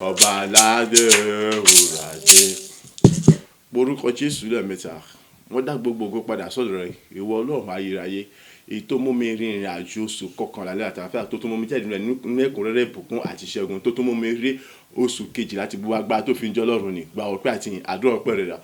ọba aládé òràdé. Borúkọ Jésù lẹ́ẹ̀mẹ́ta, wọ́n dá gbogbo ògo padà sọ́dọ̀ rẹ̀, ìwọ Ọlọ́run ayérayé, èyí tó mú mi rin ìrìn àjò oṣù kọkànlá lẹ́yìn àtàlàfíà, tó tún mú mi jáde nínú ẹ̀kúnrẹ́rẹ́ ìbùkún àti ìṣẹ́gun, tó tún mú mi rí oṣù kejì láti bu agbára tó fi ń jẹ́ Ọlọ́run ní gba ọpẹ́ àti àdúrà ọpẹ́ rẹ̀ rà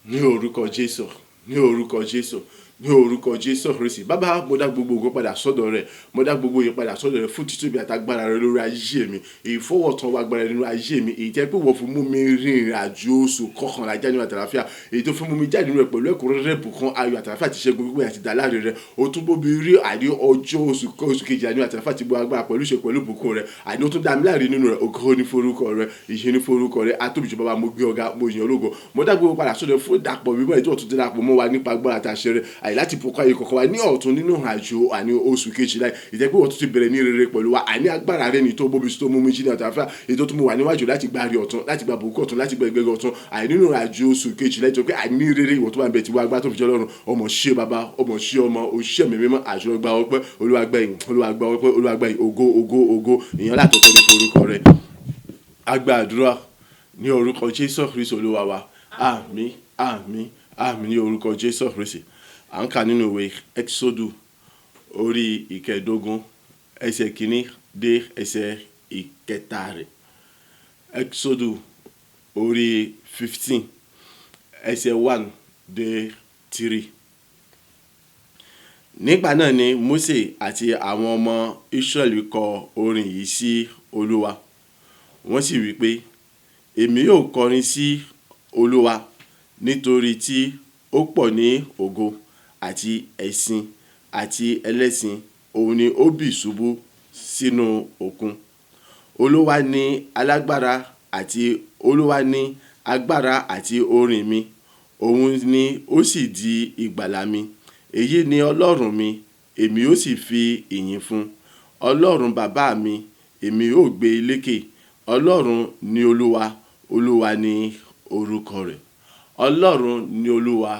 ní orúkọ Jésù, ní orúkọ Jésù, ní orúkọ Jésù Kristi. Bàbá, mo dá gbogbo ògo padà sọ́dọ̀ rẹ̀, mo dá gbogbo òye padà sọ́dọ̀ rẹ̀ fún títóbi àtagbára rẹ̀ lórí ayé mi, ìfọwọ́tán wa agbára nínú ayé mi, èyí tẹ́ pé wọ́n fún mú mi rin ìrìn àjò oṣù kọkànlá jáde nínú àtàlàfíà, èyí tó fún mú mi jáde nínú rẹ̀ pẹ̀lú ẹ̀kúnrẹ́rẹ́ ìbùkún ayọ̀ àtàlàfíà àti ìṣẹ́gun pípé àti ìdáláre rẹ̀. Ó tún bó mi rí àní ọjọ́ oṣù kejì nínú àtàlàfíà àti gbogbo agbára pẹ̀lú ìṣe pẹ̀lú ìbùkún rẹ̀, àní ó tún dá mi láre nínú rẹ̀. Ògo ní forúkọ rẹ̀, ìyìn ní forúkọ rẹ̀, atóbijù bàbá, mo gbé ọ̀gá, mo yìn ológo. Mo dá gbogbo padà sọ́dọ̀ fún ìdàpọ̀ mímọ́ èyí tó tún dàpọ̀ mọ́ wa nípa agbára àti àṣẹ rẹ̀, àyè láti bùkún ayé kọ̀ọ̀kan wa ní ọ̀tún nínú àjò àní oṣù kejìlá. Ìjẹ́ pé wọ́n tún ti bẹ̀rẹ̀ ní rere pẹ̀lú wa, àní agbára rẹ̀ ní tó bóbi tó mú mi jí ní àtàlàfíà, èyí tó tún mú wa níwájú láti gba àrí ọ̀tún, láti gba bùkún ọ̀tún, láti gba ẹgbẹ́ ọ̀tún, àní nínú àjò oṣù kejìlá. Ìjọ pé àní rere ìwọ tó bá ń bẹ tí wá agbá tó fi jẹ́ Ọlọ́run, ọmọ ṣé bàbá, ọmọ ṣé ọmọ, òṣìṣẹ́ mi mímọ́, àṣọ gba ọpẹ́, Olúwa gba ìyìn, Olúwa gba ọpẹ́, Olúwa gba ìyìn, ògo ògo ògo, ìyẹn látọ̀tọ̀ ní orúkọ rẹ̀. A gba àdúrà ní orúkọ Jésù Kristi Olúwa wa. Àmín, àmín, àmín ní orúkọ Jésù Kristi. À ń kà nínú ìwé Ẹ́kísódù orí ìkẹẹ̀dógún ẹsẹ̀ kìíní dé ẹsẹ̀ ìkẹta rẹ̀. Ẹ́kísódù orí 15 ẹsẹ̀ 1 dé 3. Nígbà náà ni Mósè àti àwọn ọmọ Ísírẹ́lì kọ orin yìí sí Olúwa. Wọ́n sì wí pé, èmi yóò kọrin sí Olúwa nítorí tí ó pọ̀ ní ògo àti ẹ̀sìn àti ẹlẹ́sìn, òun ni ó bì ṣubú sínú òkun. Olúwa ni alágbára àti Olúwa ni agbára àti orin mi, òun ni ó sì di ìgbàlà mi. Èyí ni Ọlọ́run mi, èmi ó sì fi ìyìn fún. Ọlọ́run bàbá mi, èmi ó gbé e lékè. Ọlọ́run ni Olúwa, Olúwa ni orúkọ rẹ̀. Ọlọ́run ni Olúwa,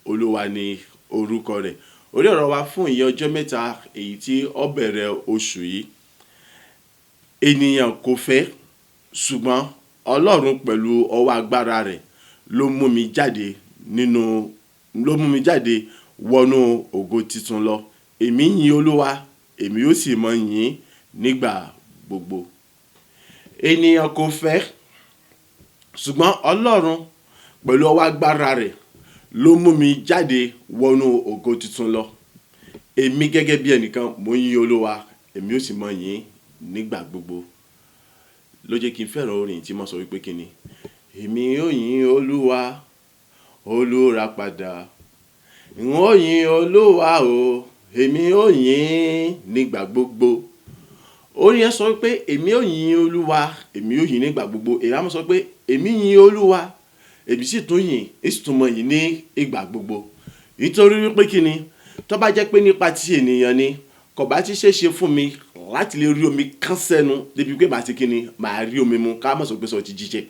Olúwa ni orúkọ rẹ̀. Orí ọ̀rọ̀ wa fún ìyẹn ọjọ́ mẹ́ta èyí tí ó bẹ̀rẹ̀ oṣù yìí. Ènìyàn kò fẹ́, ṣùgbọ́n Ọlọ́run pẹ̀lú ọwọ́ agbára rẹ̀ ló mú mi jáde wọnú ògo titun lọ. Èmi yìn Olúwa, èmi ó sì máa yìn nígbà gbogbo. Ènìyàn kò fẹ́, ṣùgbọ́n Ọlọ́run pẹ̀lú ọwọ́ agbára rẹ̀ ló mú mi jáde wọnú ògo titun lọ. Èmi gẹ́gẹ́ bí ẹnìkan, mo yìn Olúwa, èmi ó sì máa yìn nígbà gbogbo. Ló jẹ́ kí n fẹ́ràn orin tí mo sọ wípé kíni, èmi ó yìn Olúwa, olùràpadà. N ó yìn Olúwa o, èmi ó yìn nígbà gbogbo. Orin yẹn sọ wípé èmi ó yìn Olúwa, èmi ó yìn nígbà gbogbo. Èyí á mọ̀ sọ pé èmi yìn Olúwa, èmi sì tún yìn, èsì tún mọ̀ yìn ní ìgbà gbogbo. Nítorí wípé kíni, tó bá jẹ́ pé nípa ti ènìyàn ni, kò bá ti ṣeéṣe fún mi láti lè rí omi kán sẹ́nu débi pé màá ti kíni, màá rí omi mu ká mọ̀ sọ pé sọ ti jíjẹ.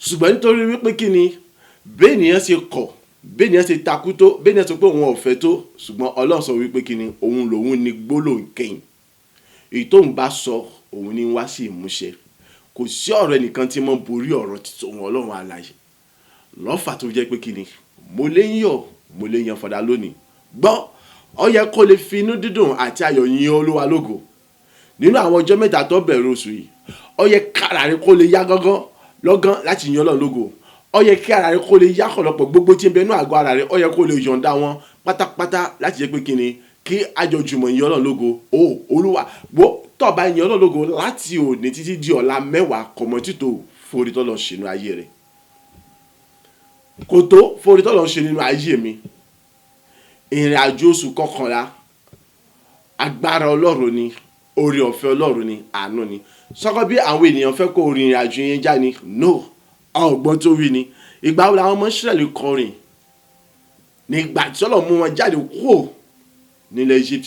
Ṣùgbọ́n nítorí wípé kíni, bẹ́ẹ̀ ènìyàn ṣe kọ̀, bẹ́ẹ̀ ènìyàn ṣe takú tó, bẹ́ẹ̀ ènìyàn sọ pé òun ò fẹ́ tó, ṣùgbọ́n Ọlọ́run sọ wípé kíni, òun lòun ni gbólóhùn kẹ́yìn. Èyí tó ń bá sọ, òun ni wá sí ìmúṣẹ. Kò sí ọ̀rọ̀ ẹnìkan tí mo borí ọ̀rọ̀ títún Ọlọ́run alààyè. Lọ́fà tó jẹ́ pé kíni, mo lè yọ̀, mo lè yan fọ̀dà lónìí. Gbọ́, ó yẹ kó lè fi inú dídùn àti ayọ̀ yin Olúwa lógo. Nínú àwọn ọjọ́ mẹ́ta tó bẹ̀rẹ̀ oṣù yìí, ó yẹ kára rẹ kó lè yá lọ́gán láti yin Ọlọ́run lógo. Ó yẹ kí ara rẹ kó lè yá kọ̀lọ̀pọ̀ gbogbo tí ń bẹ nínú àgọ́ ara rẹ, ó yẹ kó lè yọ̀ǹda wọn pátápátá láti jẹ́ pé kíni, kí àjọjùmọ̀ yin Ọlọ́run lógo. Ó Olúwa, bó tó bá yin Ọlọ́run lógo láti òní títí di ọ̀la mẹ́wàá kọ̀mọ́ títò forí tó lọ ṣe nínú ayé rẹ̀. Kò tó forí tó lọ ṣe nínú ayé mi. Ìrìn àjò oṣù kọkànlá, agbára Ọlọ́run ni, oore ọ̀fẹ́ Ọlọ́run ni, àánú ni. Sọ́kọ́ bí àwọn ènìyàn fẹ́ kó ìrìn àjò yẹn já ni, no, ọgbọ́n tó wí ni. Ìgbà wo làwọn ọmọ Ísírẹ́lì kọrin? Nígbà tí Ọlọ́run mú wọn jáde kúrò nílẹ̀ Egypt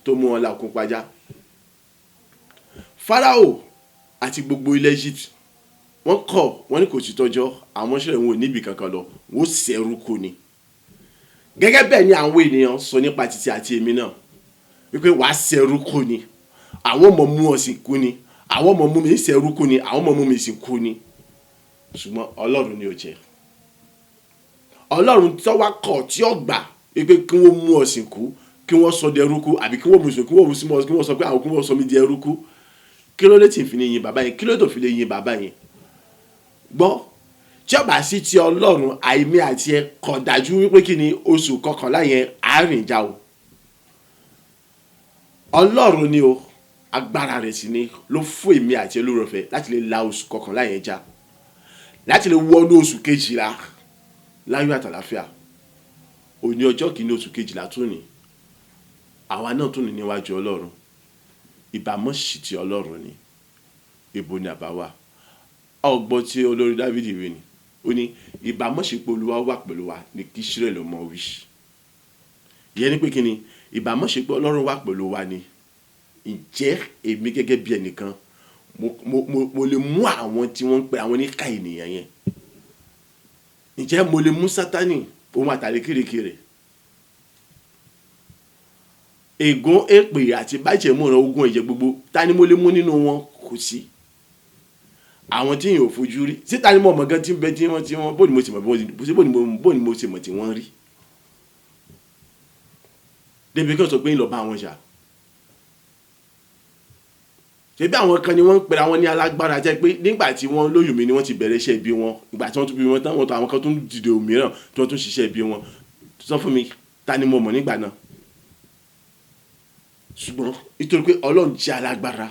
tó mú wọn là òkun pajá. Fáráò àti gbogbo ilẹ̀ Egypt wọ́n kọ̀, wọ́n ní kò sí tọ́jọ́, àwọn Ísírẹ́lì wọn ò níbi kankan lọ, wọ́n ṣẹrú kò ní. Gẹ́gẹ́ bẹ́ẹ̀ ni àwọn ènìyàn sọ nípa títí àti èmi náà wípé wàá ṣẹrú kò ní. Àwọn ọmọ mú ọ sìnkú ni, àwọn ọmọ mú mi ṣe ẹrúkú ni àwọn ọmọ mú mi sì kú ni ṣùgbọ́n ọlọ́run ni ó jẹ́ ọlọ́run tó wá kọ̀ tí ó gbà pé kí wọ́n mú ọ sìnkú kí wọ́n sọ di ẹrúkú àbí kí wọ́n mú sùn kí wọ́n mú sí mọ́ kí wọ́n sọ pé àwọn kí wọ́n sọ mí di ẹrúkú kí ló dé tí n fi lè yin bàbá yẹn kí ló dé tó fi lè yin bàbá yẹn gbọ́ tí ọba sí ti ọlọ́run àìmí àti ẹ kọ̀ dájú wípé kí ni oṣù kọkànlá yẹn àárín ìjà o ọlọ́run ni o agbára rẹ̀ sì ni ló fún èmi àti olórọ̀fẹ́ láti lè la oṣù kọkànlá yẹn já láti lè wọnú oṣù kejìlá láyọ̀ àtàlàfíà òní ọjọ́ kìíní oṣù kejìlá tún ni àwa náà tún ní níwájú ọlọ́run ìbámọ́ sì ti ọlọ́run ni ibo ni àbá wà ọgbọ́n tí olórí Dávídì wí ni ó ní ìbámọ́ sì pé olúwa wà pẹ̀lú wa ní kí Ísírẹ́lì ló mọ̀ wí ìyẹn ni pé kí ni ìbámọ́ sì pé ọlọ́run wà pẹ̀lú wa ni ǹjẹ́ èmi gẹ́gẹ́ bí ẹnìkan mo lè mú àwọn tí wọ́n ń pè àwọn oníkà ènìyàn yẹn ǹjẹ́ mo lè mú Sátánì òun àtàlẹ́ kéré-kéré ègún èpè àti bàjẹ́ múra ogun ẹ̀jẹ̀ gbogbo ta ni mo lè mú nínú wọn kò sí àwọn tí yìí ò fojú rí síta ni mo mọ̀ gan tí ń bẹ tí wọ́n bó ni mo sì mọ̀ bó ni mo sì mọ̀ tí wọ́n rí débi kí wọ́n sọ pé ń lọ bá wọn jà ṣebí àwọn kan ni wọ́n ń pèrè àwọn ní alágbára jẹ́ pé nígbà tí wọ́n lóyún mi ni wọ́n ti bẹ̀rẹ̀ iṣẹ́ ibi wọn ìgbà tí wọ́n tún bí wọn tán wọ́n tó àwọn kan tún dìde òmíràn tí wọ́n tún ṣiṣẹ́ ibi wọn sọ fún mi ta ni mo mọ̀ nígbà náà ṣùgbọ́n nítorí pé Ọlọ́run jẹ́ alágbára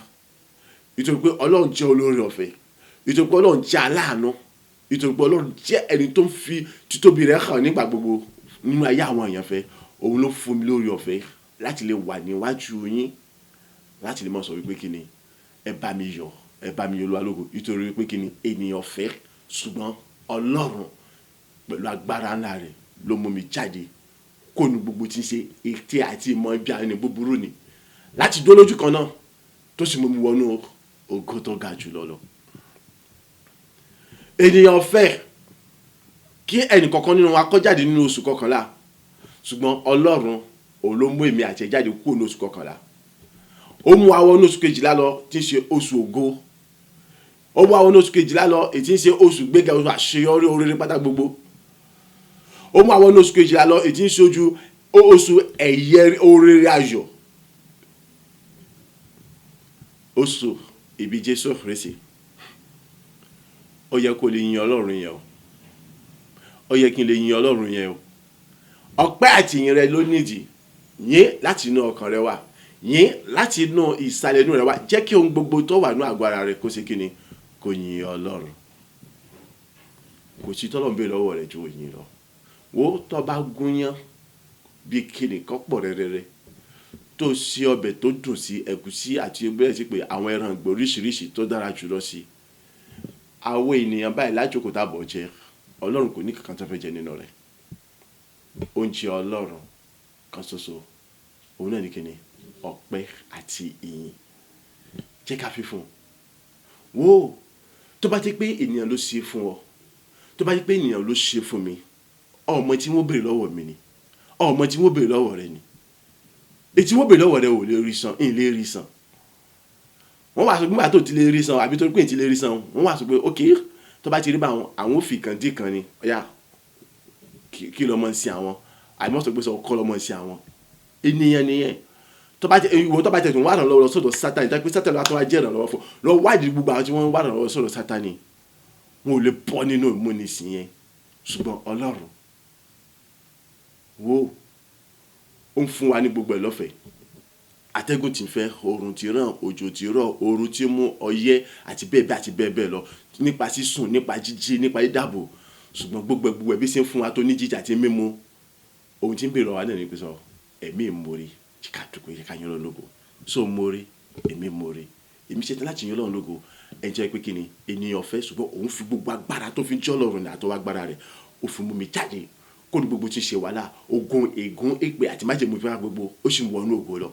nítorí pé Ọlọ́run jẹ́ olórí ọ̀fẹ́ nítorí pé Ọlọ́run jẹ́ aláàánú nítorí pé Ọlọ́run jẹ́ ẹni tó ń fi títóbi rẹ̀ hàn nígbà gbogbo nínú ayé àwọn èèyàn fẹ́ òun ló fún mi lórí ọ̀fẹ́ láti lè wà níwájú yín láti lè mọ̀ sọ wípé kí ni ẹ bá mi yọ̀ Olúwa lógo nítorí wípé kí ni ènìyàn fẹ́ ṣùgbọ́n Ọlọ́run pẹ̀lú agbára ńlá rẹ̀ ló mú mi jáde kó nu gbogbo tí ń ṣe ète àti ìmọ̀ ibi àwọn ènìyàn búburú ni láti dó lójú kan náà tó sì mú mi wọnú ògo tó ga jù lọ. ènìyàn fẹ́ kí ẹnìkọ̀ọ̀kan nínú wa kó jáde nínú oṣù kọkànlá ṣùgbọ́n Ọlọ́run òun ló mú èmi àti ẹ jáde kúrò ní oṣù kọkànlá ó mú àwọn ní oṣù kejìlá lọ tí ń ṣe oṣù ògo ó mú àwọn ní oṣù kejìlá lọ èyí tí ń ṣe oṣù gbéga oṣù àṣeyọrí oríire pátá gbogbo ó mú àwọn ní oṣù kejìlá lọ èyí tí ń ṣe oṣù ẹ̀yẹ oríire ayọ̀ oṣù ìbí Jésù Kristi ó yẹ kó lè yin Ọlọ́run yẹn o ó yẹ kí n lè yin Ọlọ́run yẹn o ọpẹ́ àti ìyìn rẹ ló nídìí yín láti inú ọkàn rẹ wá yín láti inú ìsàlẹ̀ inú rẹ wá jẹ́ kí ohun gbogbo tó wà ní àgọ́ ara rẹ kó ṣe kí ni kó yin Ọlọ́run kò sí tọ́lọ́run bẹ́ẹ̀ lọ́wọ́ rẹ ju òyìn lọ wo tó bá gúnyán bí kíni kan pọ̀ rẹ́rẹ́rẹ́ tó sí ọbẹ̀ tó dùn sí ẹ̀gúsí àti bẹ́ẹ̀ sí pé àwọn ẹran ìgbẹ́ oríṣiríṣi tó dára jùlọ sí àwọn ènìyàn báyìí lájókòó tábọ̀ jẹ Ọlọ́run kò ní kankan tó fẹ́ jẹ nínú rẹ̀ oúnjẹ Ọlọ́run kan ṣoṣo òun náà ní kíni ọpẹ́ àti ìyìn jẹ́ ká fi fún wo tó bá ti pé ènìyàn ló ṣe fún ọ tó bá ti pé ènìyàn ló ṣe fún mi ọmọ tí wọ́n béèrè lọ́wọ́ mi ni ọmọ tí wọ́n béèrè lọ́wọ́ rẹ ni ètí wọ́n béèrè lọ́wọ́ rẹ ò lè rí san ìn lè rí san wọ́n wá sọ pé nígbà tó ti lè rí san àbí tó pé ti lè rí san wọ́n wá sọ pé ok tó bá ti rí bá àwọn ò fi kàn dí kan ni ọ̀yà kí lọ́mọ sí àwọn àbí wọ́n sọ pé sọ kọ́ lọ́mọ sí àwọn ènìyàn nìyẹn tó bá tẹ̀ tó wà ràn lọ́wọ́ sọ̀dọ̀ Sátánì tó pé Sátánì wà tó wá jẹ́ ìrànlọ́wọ́ fún lọ wádìí gbogbo àwọn tí wọ́n wà ràn lọ́wọ́ sọ̀dọ̀ Sátánì wọn ò lè bọ́ nínú ìmúnisìn yẹn ṣùgbọ́n Ọlọ́run wo ó ń fún wa ní gbogbo ẹ̀ lọ́fẹ̀ẹ́ atẹ́gùn tí ń fẹ́ oòrùn tí ràn òjò tí rọ̀ ooru tí mú ọyẹ́ àti bẹ́ẹ̀ bẹ́ẹ̀ lọ nípa sísùn nípa jíjí nípa dídàbò ṣùgbọ́n gbogbo ẹ̀ bí ṣe ń fún wa tó ní jíjà àti mímu ohun tí ń bèrè wa náà ní pé sọ ẹ̀mí ìmoore ká dúpẹ́ ká yín Ọlọ́run lógo so moore èmi moore èmi ṣetán láti yín Ọlọ́run lógo ẹ jẹ́ pé kí ni ènìyàn fẹ́ ṣùgbọ́n òun fi gbogbo agbára tó fi jọ́ Ọlọ́run àtọwọ́ agbára rẹ̀ ó fi mú mi jáde kó ní gbogbo tí ń ṣe wàhálà ogun ègún èpè àti májèmú ìfẹ́ gbogbo ó sì ń wọnú ògo lọ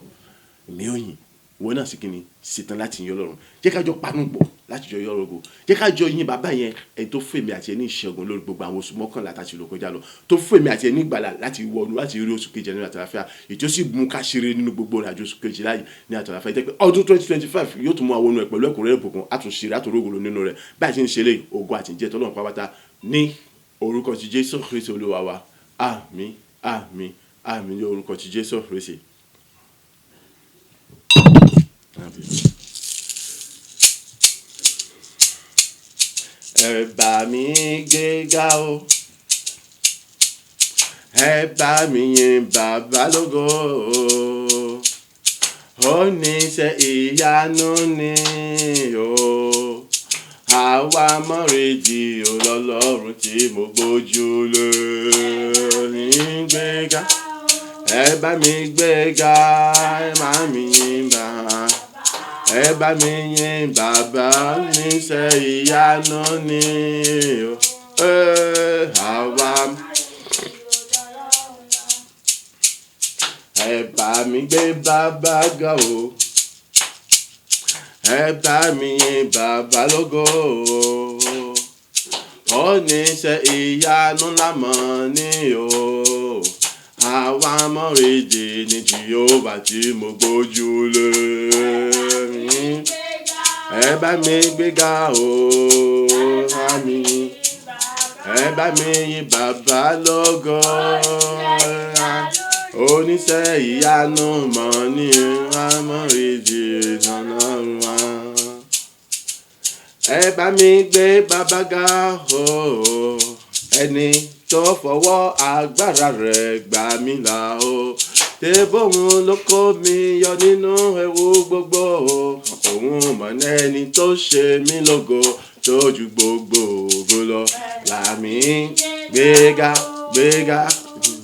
mi ò yìn wọn náà sì kí ni ṣetán láti yín Ọlọ́run jẹ́ ká jọ panu pọ̀ láti jọ yọ ọrọ̀gò jẹ́ ká jọ yìn bàbá yẹn ẹni tó fún èmi àti ẹni ìṣẹ́gun lórí gbogbo àwọn oṣù mọ́kànlá láti lò kọjá lọ tó fún èmi àti ẹni ìgbàlà láti wọnú láti rí oṣù kejì nínú àtàlàfíà ètò sì mú ká ṣeré nínú gbogbo ìrìnàjò oṣù kejì láyé ní àtàlàfíà jẹ́ pé ọdún 2025 yóò tún mú àwọn ọ̀nà ẹ̀ pẹ̀lú ẹ̀kúnrẹ́rẹ́ ìbùkún àtúnṣe àtòrógòlò nínú rẹ̀ báyìí ti ń ṣe lé ògo àti ìjẹ́ tọ́lọ́run pátá ní orúkọ ti Jésù Kristi Olúwa wa àmín àmín àmín ní orúkọ ti Jésù Kristi. Ẹ bá mi gbéga o ẹ bá mi yìn bàbá lógo oníṣẹ́ ìyanu ni o àwa mọ̀rẹ́dì ọlọ́run tí mo gbójú lé ní gbéga ẹ bá mi gbéga ẹ má mi yìn bàbá ẹ bá mi yìn bàbá oníṣẹ́ ìyanu ni o àwa ẹ bá mi gbé bàbá ga o ẹ bá mi yìn bàbá lógo oníṣẹ́ ìyanu lámọ̀ ni o àwa mọ̀rẹ́dì ní Jèhófà tí mo gbójú lé ẹ bá mi gbéga o ẹ bá mi yìn bàbá lógo oníṣẹ́ ìyanu mọ̀ ní amọ̀rẹ́dì Ọlọ́run wa ẹ bá mi gbé bàbá ga o ẹni tó fọwọ́ agbára rẹ̀ gbà mí là o tẹ́bọ̀hún ló kó mi yọ nínú ewu gbogbo òun mọ̀ ẹni tó ṣe mí lógo tó ju gbogbo ògo lọ làmì gbéga gbéga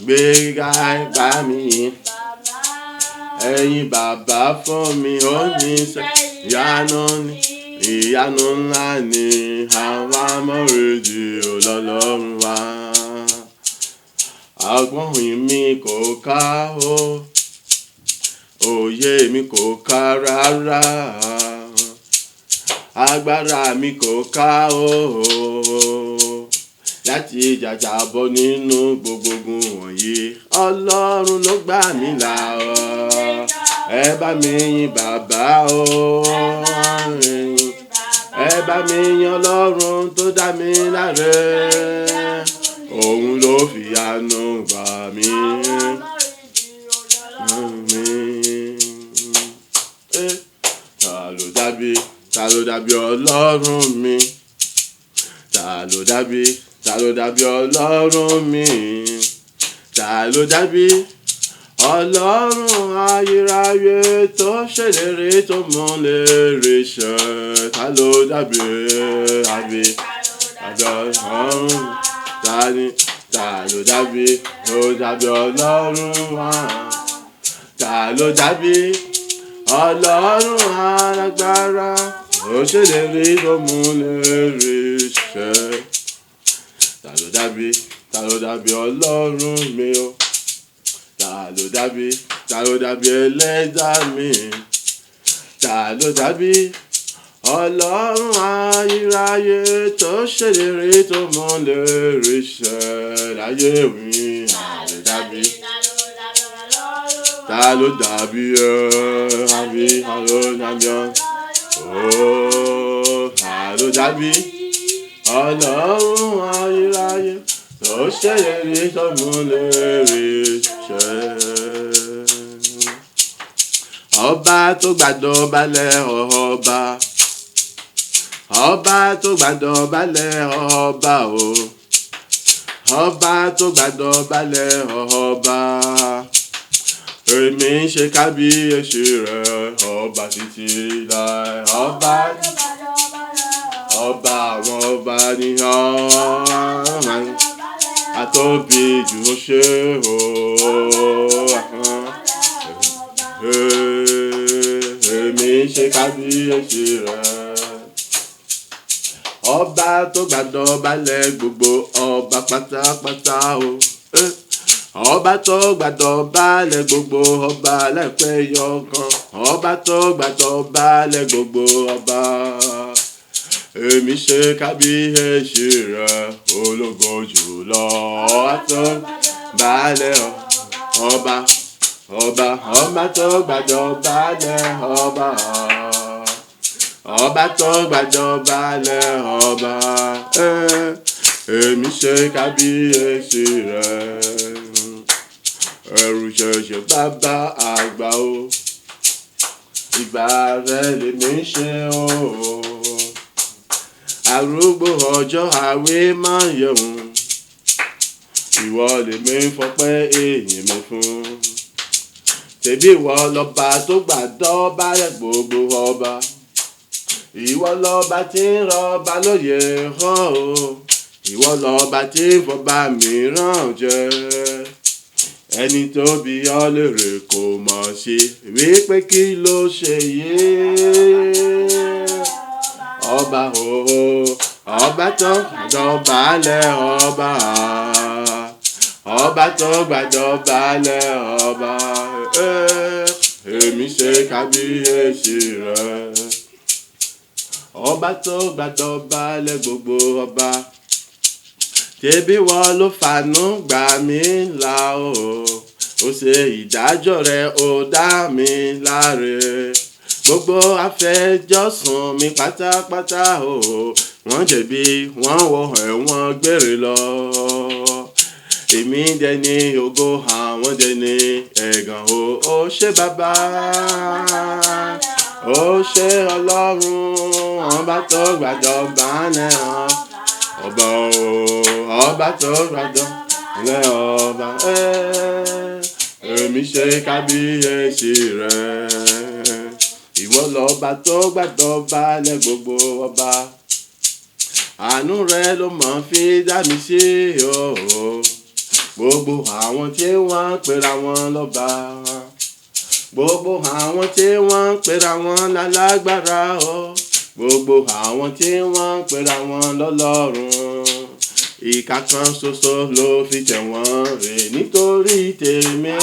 gbéga bá mi ẹ̀yin bàbá fún mi ó ní ìyanu ni ìyanu ńlá ni àwa mọ̀rẹ́dì Ọlọ́run wa ọgbọ́n mi kò ká o òye mi kò ká rárá agbára mi kò ká o láti jàjàbọ́ nínú gbogbo ogun wọ̀nyí Ọlọ́run ló gbà mí là ọ́ ẹ bá mi yìn bàbá o ẹ bá mi yìn Ọlọ́run tó dá mi láre òun ló fi àánú gbà mí. Ta ló dàbí Ọlọ́run mi ta ló dàbí Ọlọ́run mi ta ló dàbí Ọlọ́run ayérayé tó ṣèlérí tó múlérí ṣẹ ta ló dàbí Ọlọ́run ta ló dàbí Ọlọ́run wa ta ló dàbí Ọlọ́run alágbára ó ṣèlérí tó múlérí ṣẹ ta ló dàbí Ọlọ́run mi o ta ló dàbí ẹlẹ́dà mi ta ló dàbí Ọlọ́run ayérayé tó ṣèlérí tó múlérí ṣẹ láyé mi ta ló dàbí ta ló dàbí Ọlọ́run ayérayé tó ṣèlérí tó múlérí ṣẹ. Ọba tó gbàdọ̀balẹ̀ ọba tó gbàdọ̀balẹ̀ ọba o ọba tó gbàdọ̀balẹ̀ ọba èmi ń ṣe kábíyèsí rẹ̀ ọba títí láé ọba àwọn ọba ni àtóbi jù ó ṣe o èmi ń ṣe kábíyèsí rẹ̀ ọba tó gbàdọ̀balẹ̀ gbogbo ọba pátápátá o ọba tó gbàdọ̀balẹ̀ gbogbo ọba láìpẹ́ yọkan ọba tó gbàdọ̀balẹ̀ gbogbo ọba èmi ṣe kábíyèsí rẹ ológo jùlọ àtọ́balẹ̀ ọba tó gbàjọbalẹ̀ ọba tó gbàjọbalẹ̀ ọba èmi ṣe kábíyèsí rẹ ẹrù ṣẹ̀ṣẹ̀ bàbá àgbà o ìgbà rẹ lèmi ṣe o arúgbó ọjọ́ àwé máa yẹ̀wùn ìwọ lèmi fọpẹ́ èyìn mi fún tẹ̀bí ìwọ lọ́ba tó gbàdọ̀balẹ̀ gbogbo ọba ìwọ lọ́ba tí ń rọba lóyè hàn o ìwọ lọ́ba tí ń fọba mìíràn jẹ ẹni tó bí ọ lérè kò mọ̀ sí wípé kí ló ṣe yé ọba ọba tó gbàdọ̀balẹ̀ ọba tó gbàdọ̀balẹ̀ ọba èmi ṣe kábíyèsí rẹ ọba tó gbàdọ̀balẹ̀ gbogbo ọba tẹ̀bí wọ́n ló fàánú gbà mí là o ó ṣe ìdájọ́ rẹ ó dá mi láre gbogbo afẹjọ́sùn mi pátápátá o wọ́n jẹ̀bi wọ́n wọ ẹ̀wọ̀n gbére lọ èmi dẹni ògo àwọn dẹni ẹ̀gàn o ó ṣé bàbá ó ṣé ọlọ́run ọba tó gbàdọ̀balẹ̀ ọba tó gbàdọ̀balẹ̀ ọba èmi ṣe kábíyèsí rẹ ìwọ lọ́ba tó gbàdọ̀balẹ̀ gbogbo ọba àánú rẹ ló mọ̀ fi dá mi sí o gbogbo àwọn tí wọ́n pera wọn lọ́ba gbogbo àwọn tí wọ́n pera wọn lálágbára o gbogbo àwọn tí wọ́n pera wọn lọ́lọ́run ìka kan ṣoṣo ló fi tẹ̀ wọ́n rè nítorí tèmi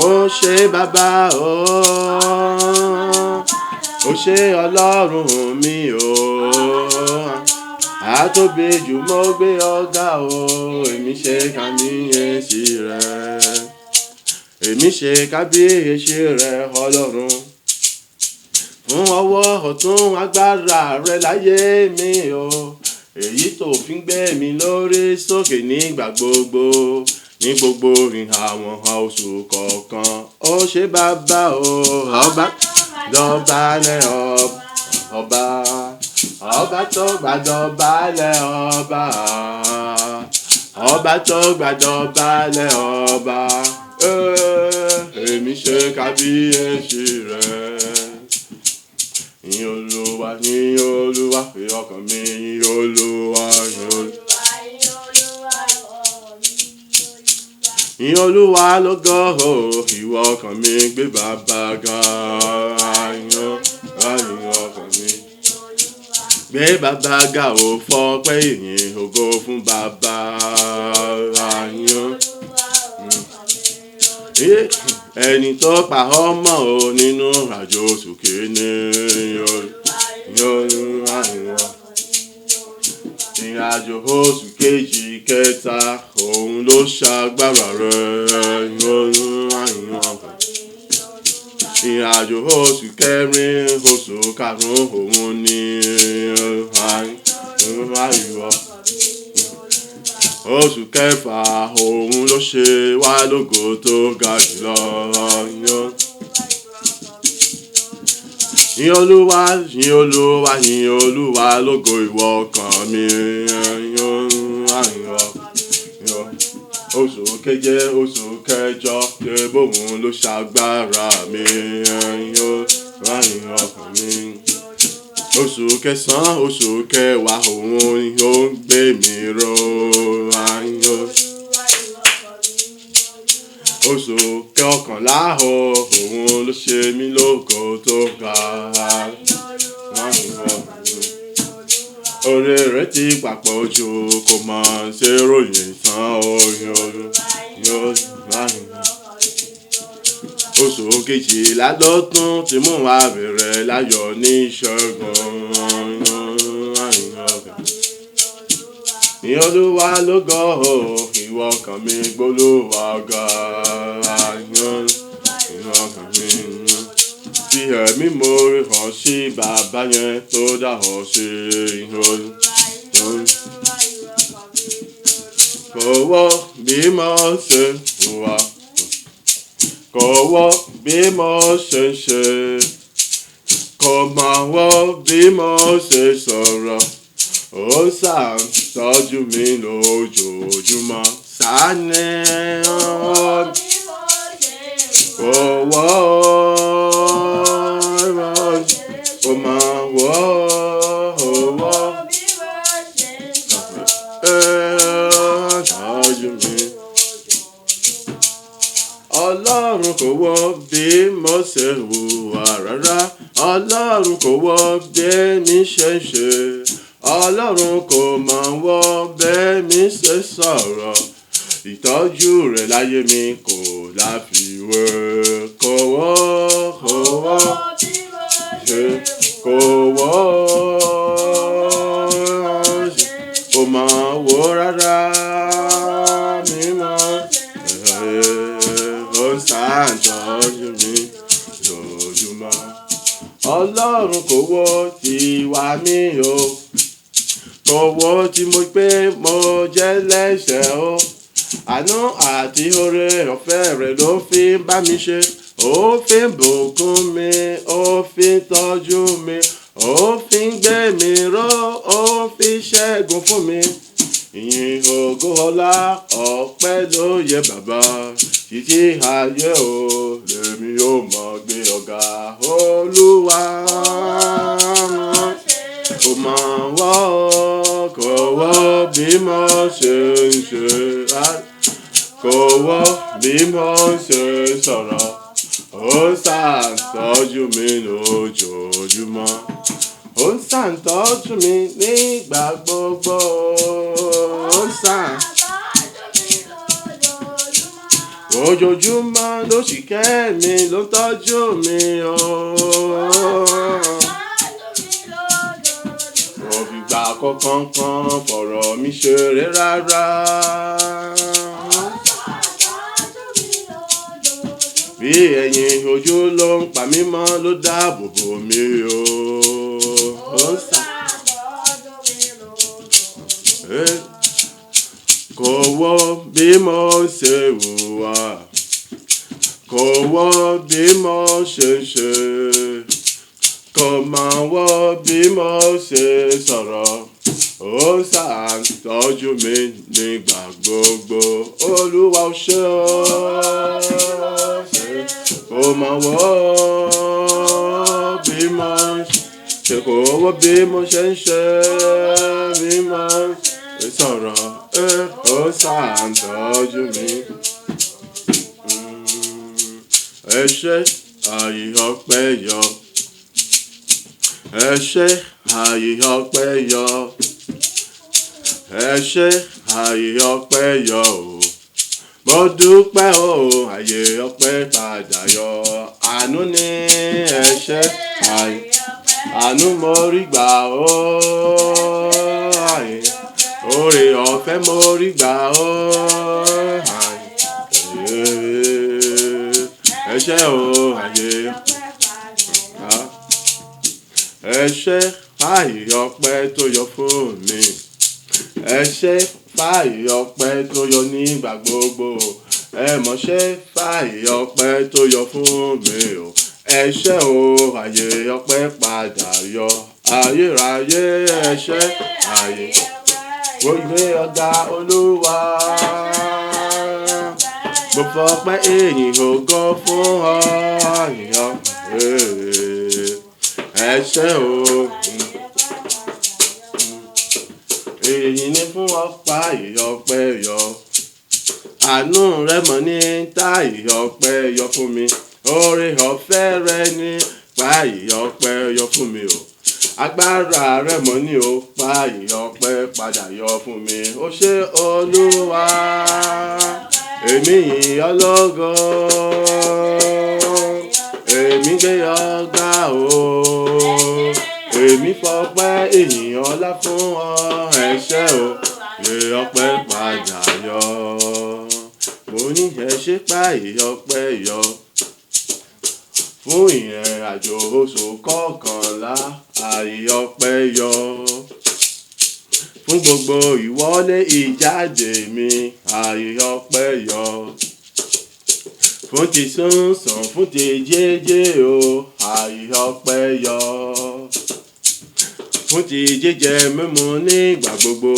ó ṣé bàbá ó ṣé ọlọ́run mi o àtóbi jù mo gbé ọ̀gá o èmi ṣe kábíyèsí rẹ èmi ṣe kábíyèsí rẹ ọlọ́run fún ọwọ́ ọ̀tún agbára rẹ láyé mi o èyí tó fi ń gbé mi lórí sókè nígbà gbogbo ní gbogbo ìhà àwọn oṣù kọ̀ọ̀kan ó ṣé bàbá o ọba dọ̀balẹ̀ ọba tó gbàdọ̀balẹ̀ ọba tó gbàdọ̀balẹ̀ ọba èmi ṣe kábíyèsí rẹ yìn Olúwa fi ọkàn mi yìn Olúwa yìn Olúwa lógo ìwọ ọkàn mi gbé bàbá ga yìn ọkàn mi gbé bàbá ga ò fọpẹ́ ìyìn ògo fún bàbá ẹni tó pa ọmọ o nínú àjò oṣù kìíní ìrìnàjò oṣù kejì kẹta òun ló ṣagbára rẹ ìrìnàjò oṣù kẹrin oṣù karùn-ún òun ni oṣù kẹfà òun ló ṣe wá lógo tó ga jùlọ yìn Olúwa lógo ìwọ ọkàn mi oṣù keje oṣù kẹjọ bóun ló ṣagbára mi ọkàn mi oṣù kẹsàn-án oṣù kẹwàá òun yóò gbé mi ró oṣù kọkànlá òun ló ṣe mí lógo tó ga oore rẹ̀ ti papọ̀ jù kò mọ̀ ṣe ròyìn tán oṣù kejìlá lọ́dún tí mú wa bẹ̀rẹ̀ láyọ̀ ní ìṣẹ́gun. Ní Olúwa lógo ìwọ ọkàn mi gbólúwa ga. Ìwọ ọkàn mi fi ẹ̀mí moore hàn sí bàbá yẹn tó dá ọ sí. Kọ̀wọ́ bí mo ṣe hùwà, kọ̀wọ́ bí mo ṣe ṣe, kò máa wọ́ bí mo ṣe sọ̀rọ̀. Ó ṣàtọ́jú mi lójoojúmọ́. Ṣàní ọwọ́ kọ̀wọ́ kò máa wọ́ ọwọ́ ṣàtọ́jú mi. Ọlọ́run kò wọ́ bí mo ṣe hùwà rárá. Ọlọ́run kò wọ́ bí mi ṣe ṣe. Ọlọ́run kò máa wọ́ bẹ́ẹ̀ mi ṣe sọ̀rọ̀. Ìtọ́jú rẹ̀ láyé mi kò láfiwé. Kò wọ́ ṣe kò wọ́ kò máa wọ́ rárá. Mímọ́ ó ṣàtọ́jú mi lójúmọ́. Ọlọ́run kò wọ́ tiwa mi o. Kọ̀wọ́ tí mo pé mo jẹ́ lẹ́ṣẹ̀ o. Àánú àti oore ọ̀fẹ́ rẹ̀ ló fi ń bá mi ṣe. Ó fi ń bùkún mi, ó fi ń tọ́jú mi, ó fi ń gbé mi ró, ó fi ṣẹ́gun fún mi. Ìyìn ògo ọlá ọpẹ́ ló yẹ bàbá. Títí ayé o lèmi ó mọ̀ gbé ọ̀gá. Olúwa kò máa wọ́ kò wọ́ bí mo ṣe ń ṣe. Kò wọ́ bí mo ṣe sọ̀rọ̀. Ó ṣàtọ́jú mi lójoojúmọ́. Ó ṣàtọ́jú mi nígbà gbogbo. Ó ojoojúmọ́ ló sì kẹ́ mi ló tọ́jú mi o. Mo fi gbà kankan fọ̀rọ̀ mi ṣeré rárá. Bí ẹ̀yìn ojú ló ń pa mí mọ́ ló dáàbò bò mí o. Kò wọ́ bí mo ṣe hùwà, kò wọ́ bí mo ṣe ṣe, kò máa wọ́ bí mo ṣe sọ̀rọ̀. Ó ṣàtọ́jú mi nígbà gbogbo. Olúwa ó ṣe o. Kò máa wọ́ bí mo ṣe, kò wọ́ bí mo ṣe ń ṣe, bí mo ṣe sọ̀rọ̀. Ó ṣàtọ́jú mi. Ẹ ṣé àyè ọpẹ́ yọ. Ẹ ṣé àyè ọpẹ́ yọ. Ẹ ṣé àyè ọpẹ́ yọ o. Mo dúpẹ́ o, àyè ọpẹ́ padà yọ. Àánú ni ẹ ṣé àyè. Àánú mo rí gbà o. Àyè. Oore ọ̀fẹ́ mo rí gbà o. Àyè. Ẹ ṣé o, àyè. Ẹ ṣé fàyè ọpẹ́ tó yọ fún mi. Ẹ ṣé fàyè ọpẹ́ tó yọ nígbà gbogbo. Ẹ mọ̀ ṣé fàyè ọpẹ́ tó yọ fún mi o. Ẹ ṣé o, àyè ọpẹ́ padà yọ. Ayérayé ẹ ṣé àyè. Mo gbé ọ̀gá Olúwa. Mo fọpẹ́ ìyìn ògo fún ọ. Ẹ ṣé o. Èyí ni fún ọ̀pá ìyọpẹ́ yọ. Àánú rẹ mọ̀ ní tá ìyọpẹ́ yọ fún mi. Oore ọ̀fẹ́ rẹ ní pa ìyọpẹ́ yọ fún mi o. Agbára rẹ mọ̀ ní o pa ìyọpẹ́ padà yọ fún mi. Ó ṣé Olúwa, èmi yìn ọ́ lógo. gbé ọ̀gá o. Èmi fọpẹ́ ènìyàn ọlá fún ọ, ẹ ṣé o, yè ọpẹ́ padà yọ. Mo ní ẹ ṣé páyé ọpẹ́ yọ. Fún ìrìn àjò oṣù kọkànlá, àyè ọpẹ́ yọ. Fún gbogbo ìwọlé ìjáde mi, àyè ọpẹ́ yọ. Fún ti sùnsàn, fún ti jẹ́jẹ́ o, àyè ọpẹ́ yọ. Fún ti jíjẹ mímu nígbà gbogbo,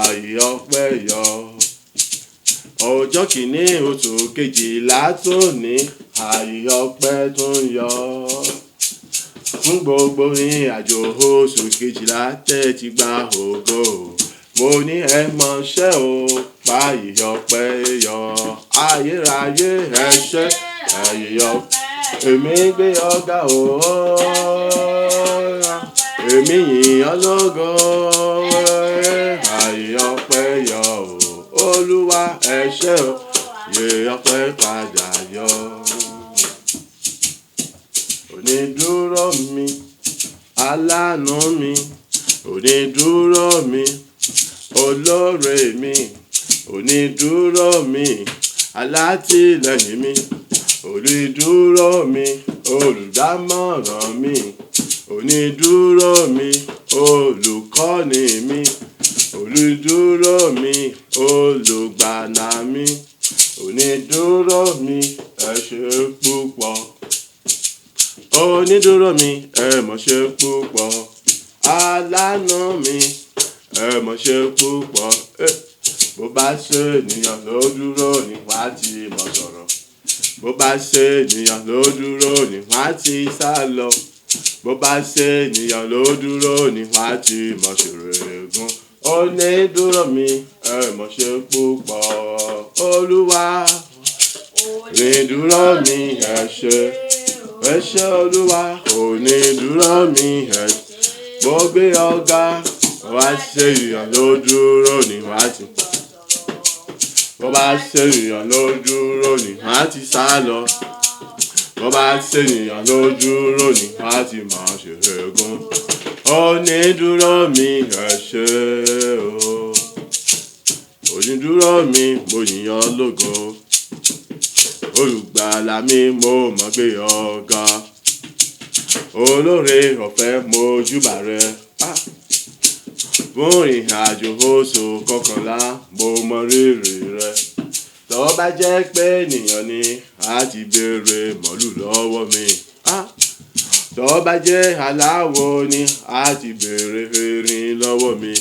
àyè ọpẹ́ yọ. Ọjọ́ kìíní oṣù kejìlá tóní, àyè ọpẹ́ tún yọ. Fún gbogbo ìrìn àjò oṣù kejìlá tẹ́ ti gba ògo, mo ní ẹ mọṣẹ́ o, páyé ọpẹ́ yọ. Ayérayé ẹ ṣé, àyè ọpẹ́. Èmi gbé ọ̀gá o, èmi yìn ọ́ lógo, àyè ọpẹ́ yọ o. Olúwa ẹ ṣé o, yè ọpẹ́ padà yọ. Onídúró mi, aláàánú mi, onídúró mi, olóore mi, onídúró mi, alátìlẹ́yìn mi, onídúró mi, olùdámọ̀ràn mi, onídúró mi, olùkọ́ni mi, onídúró mi, olùgbàlà mi, onídúró mi, ẹ ṣé púpọ̀. Onídúró mi, ẹ mọ̀ ṣe púpọ̀. Aláàánú mi, ẹ mọ̀ ṣe púpọ̀. Bó bá ṣe ènìyàn ló dúró ní wá ti mọ̀ sọ̀rọ̀. Bó bá ṣe ènìyàn ló dúró ní wá ti sá lọ. Bó bá ṣe ènìyàn ló dúró ní wá ti mọ̀ ṣèrègùn. Onídúró mi, ẹ mọ̀ ṣe púpọ̀. Olúwa, onídúró mi, ẹ ṣé. Ẹ ṣé Olúwa, onídúró mi, ẹ ṣé. Mo gbé ọ̀gá, wá ṣe ènìyàn ló dúró ní wá ti. Bó bá ṣe ènìyàn ló dúró ní wá ti sá lọ. Bó bá ṣe ènìyàn ló dúró ní wá ti mọ̀ ṣèrègùn. Onídúró mi, ẹ ṣé o. Onídúró mi, mo yìn ọ́ lógo. Olùgbàlà mi, mo mọ̀ gbé ọ̀gá. Olóore ọ̀fẹ́, mo júbà rẹ. Fún ìrìn àjò oṣù kọkànlá, mo mọ rírì rẹ. Tó bá jẹ́ pé ènìyàn ni a ti béèrè màálù lọ́wọ́ mi. Tó bá jẹ́ aláwo ni a ti béèrè erin lọ́wọ́ mi.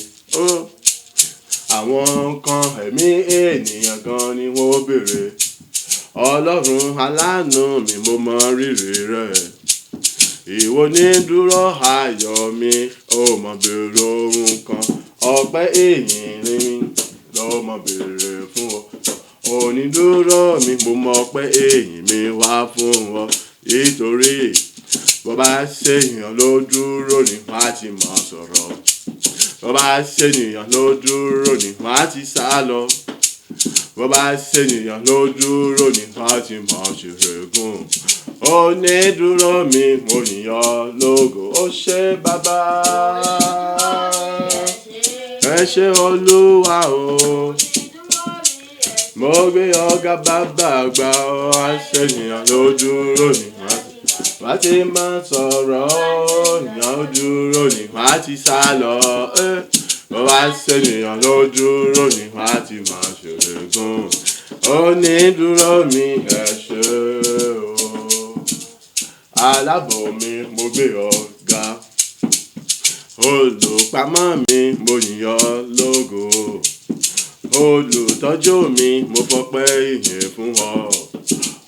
Àwọn nǹkan ẹ̀mí ènìyàn gan ni wọ́n béèrè. Ọlọ́run aláàánú mi, mo mọ rírì rẹ. Ìwọ ní dúró ayọ̀ mi, ó mọ béèrè ohun kan. Ọpẹ́ ìyìn ni ló mọ béèrè fún ọ. Onídúró mi, mo mọ ọpẹ́ ìyìn mi wá fún ọ. Nítorí bó bá ṣe ènìyàn ló dúró ní wá ti mọ̀ sọ̀rọ̀. Bó bá ṣe ènìyàn ló dúró ní wá ti sá lọ. Bó bá ṣe ènìyàn ló dúró ní wá ti mọ̀ ṣèrègùn. Onídúró mi, mo yìn ọ́ lógo. Ó ṣé bàbá, ẹ ṣé Olúwa o. Mo gbé ọ̀gá bàbá àgbà, wá ṣe ènìyàn ló dúró ní wá ti máa sọ̀rọ̀. Ènìyàn ló dúró ní wá ti sá lọ. Bó bá ṣe ènìyàn ló dúró ní wá ti máa ṣèrègùn. Onídúró mi, ẹ ṣé o. Aláàbò mi, mo gbé ọ̀gá. Olùpamọ́ mi, mo yìn ọ́ lógo. Olùtọ́jú mi, mo fọpẹ́ ìyìn fún ọ.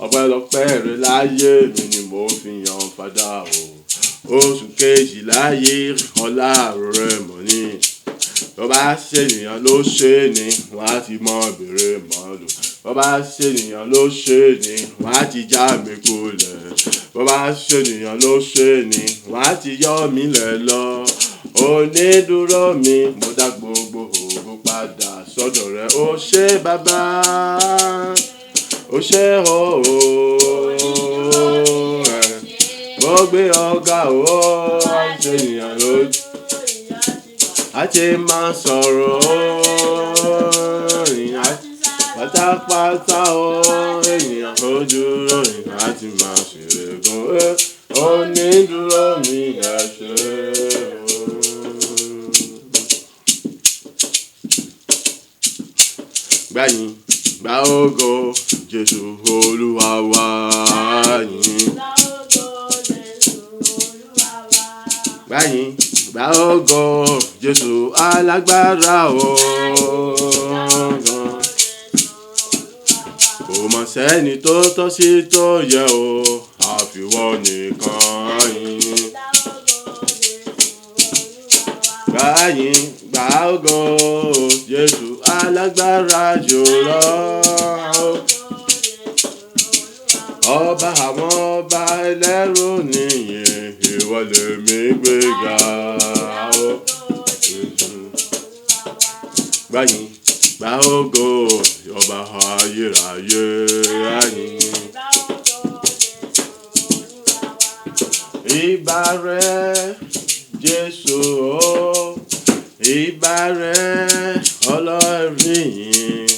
Ọpẹ́lọpẹ́ rẹ láyé mi ni mo fi yan fada o. Oṣù kejìlá yìí, ọlá rẹ mọ̀ ní. Bó bá ṣe ènìyàn ló ṣe ni, wọ́n á ti mọ béèrè màálù. Bó bá ṣe ènìyàn ló ṣe ni, wọ́n á ti já mi kulẹ̀. Bó bá ṣe ènìyàn ló ṣe ni, wọ́n á ti yọ mí lẹ̀ lọ. Onídúró mi, mo dá gbogbo ògo padà sọ́dọ̀ rẹ. Ó ṣé bàbá, ó ṣé o. mo gbé ọ̀gá o àṣeyàn lójú àti máa sọ̀rọ̀ pátápátá o ènìyàn ojú ròyìn láti máa ṣèrègùn onídùúró mi ẹ ṣé o. Gbàyìn gbà ògo Jésù Olúwa wa yìn. Gbàyìn gbà ògo Jésù alágbára o. Kò mọ̀ sẹ́ni tó tọ́ sí tó yẹ o àfiwọ́ nìkan yìn. Gbàyìn gbà ògo Jésù alágbára jùlọ. Ọba àwọn ọba ẹlẹ́rù nìyẹn ìwọ lèmi gbéga o. Gbàyìn gbà ògo ọba ayérayé yìn. Ìbà rẹ Jésù o, ìbà rẹ Ọlọ́run yìn.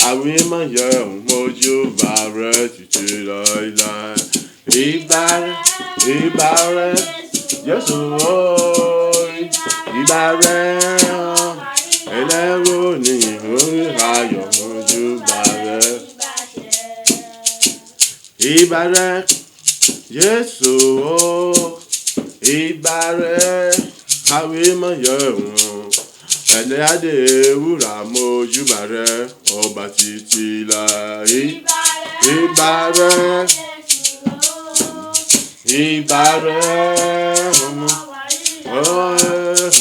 Àwímáyẹ̀ mójúbà rẹ títí láéláé. Ìbà rẹ Jésù o, ìbà rẹ ẹlẹ́rù nìyẹn orí ayọ̀ mójúbà rẹ. Ìbà rẹ Jésù o, ìbà rẹ àwímáyẹ̀ ẹlẹ́ adé ewúrà mójúbà rẹ ọba títí láé. Ìbà rẹ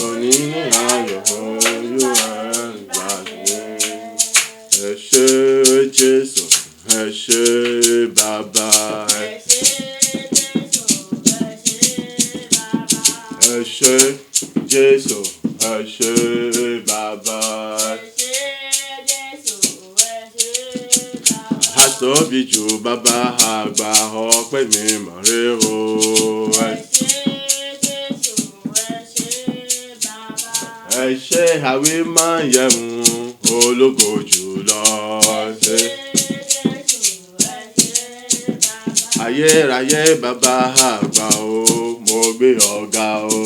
òní ní ayọ̀ olúwa gbàgbé. Ẹ ṣé Jésù, ẹ ṣé bàbá, ẹ ṣé Jésù, ẹ ṣé bàbá. Àtóbi jù bàbá àgbà ọpẹ́ mi mọ̀ rè o. Ẹ ṣé àwímáyẹ̀ ológo jùlọ. Ayérayé bàbá àgbà o, mo gbé ọ̀gá o.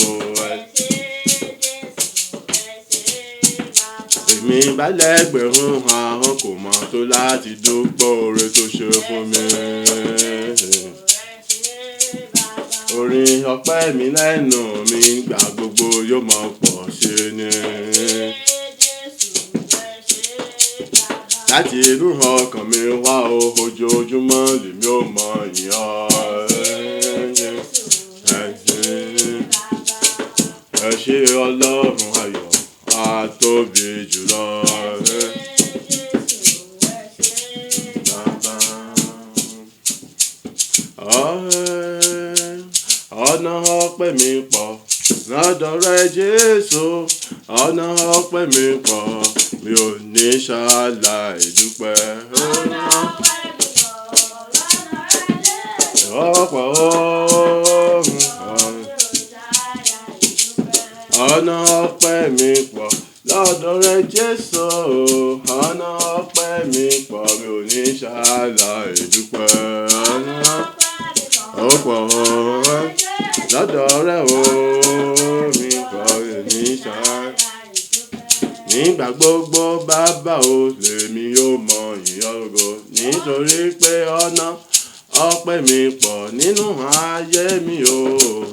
Èmi bá lẹ́gbẹ̀rún ahọ́n kò mọ̀ tó láti dúpẹ́ oore tó ṣe fún mi. Orin ọpẹ́ mi lẹ́nu mi gbà gbogbo yóò máa pọ̀ sí ni. Láti inú ọkàn mi wá o, ojoojúmọ́ lèmi ò mọ ìyàn. Ẹ ṣé Ọlọ́run ayọ̀ àtóbi jùlọ. Ọ̀nà ọpẹ́ mi pọ̀ lọ́dọ̀ rẹ Jésù, ọ̀nà ọpẹ́ mi pọ̀ mi ò ní ṣàlàyé dúpẹ́. Ọ̀pọ̀ ọ̀nà ọpẹ́ mi pọ̀ lọ́dọ̀ rẹ Jésù, ọ̀nà ọpẹ́ mi pọ̀ mi ò ní ṣàlàyé dúpẹ́. Ọ̀pọ̀ lọ́dọ̀ rẹ o mi pọ̀ mi ò ní ṣàlàyé. Nígbà gbogbo bàbá o lèmi yóò mọ ìyìn ògo, nítorí pé ọ̀nà ọpẹ́ mi pọ̀ nínú ayé mi o.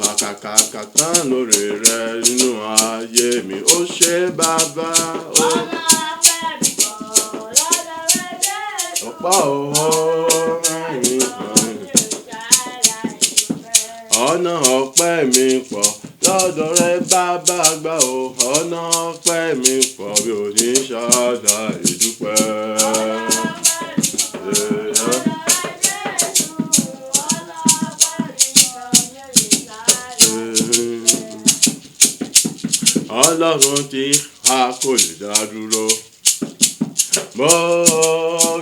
Àkàkà tán lórí rẹ nínú ayé mi ó ṣé bàbá o. Ọ̀pọ̀ ọ̀nà ọpẹ́ mi pọ̀ lọ́dọ̀ rẹ bàbá àgbà o. Ọ̀nà ọpẹ́ mi pọ̀ mi ò ní ṣàlàyé dúpẹ́. Ọlọ́run tí a kò lè dá dúró, mo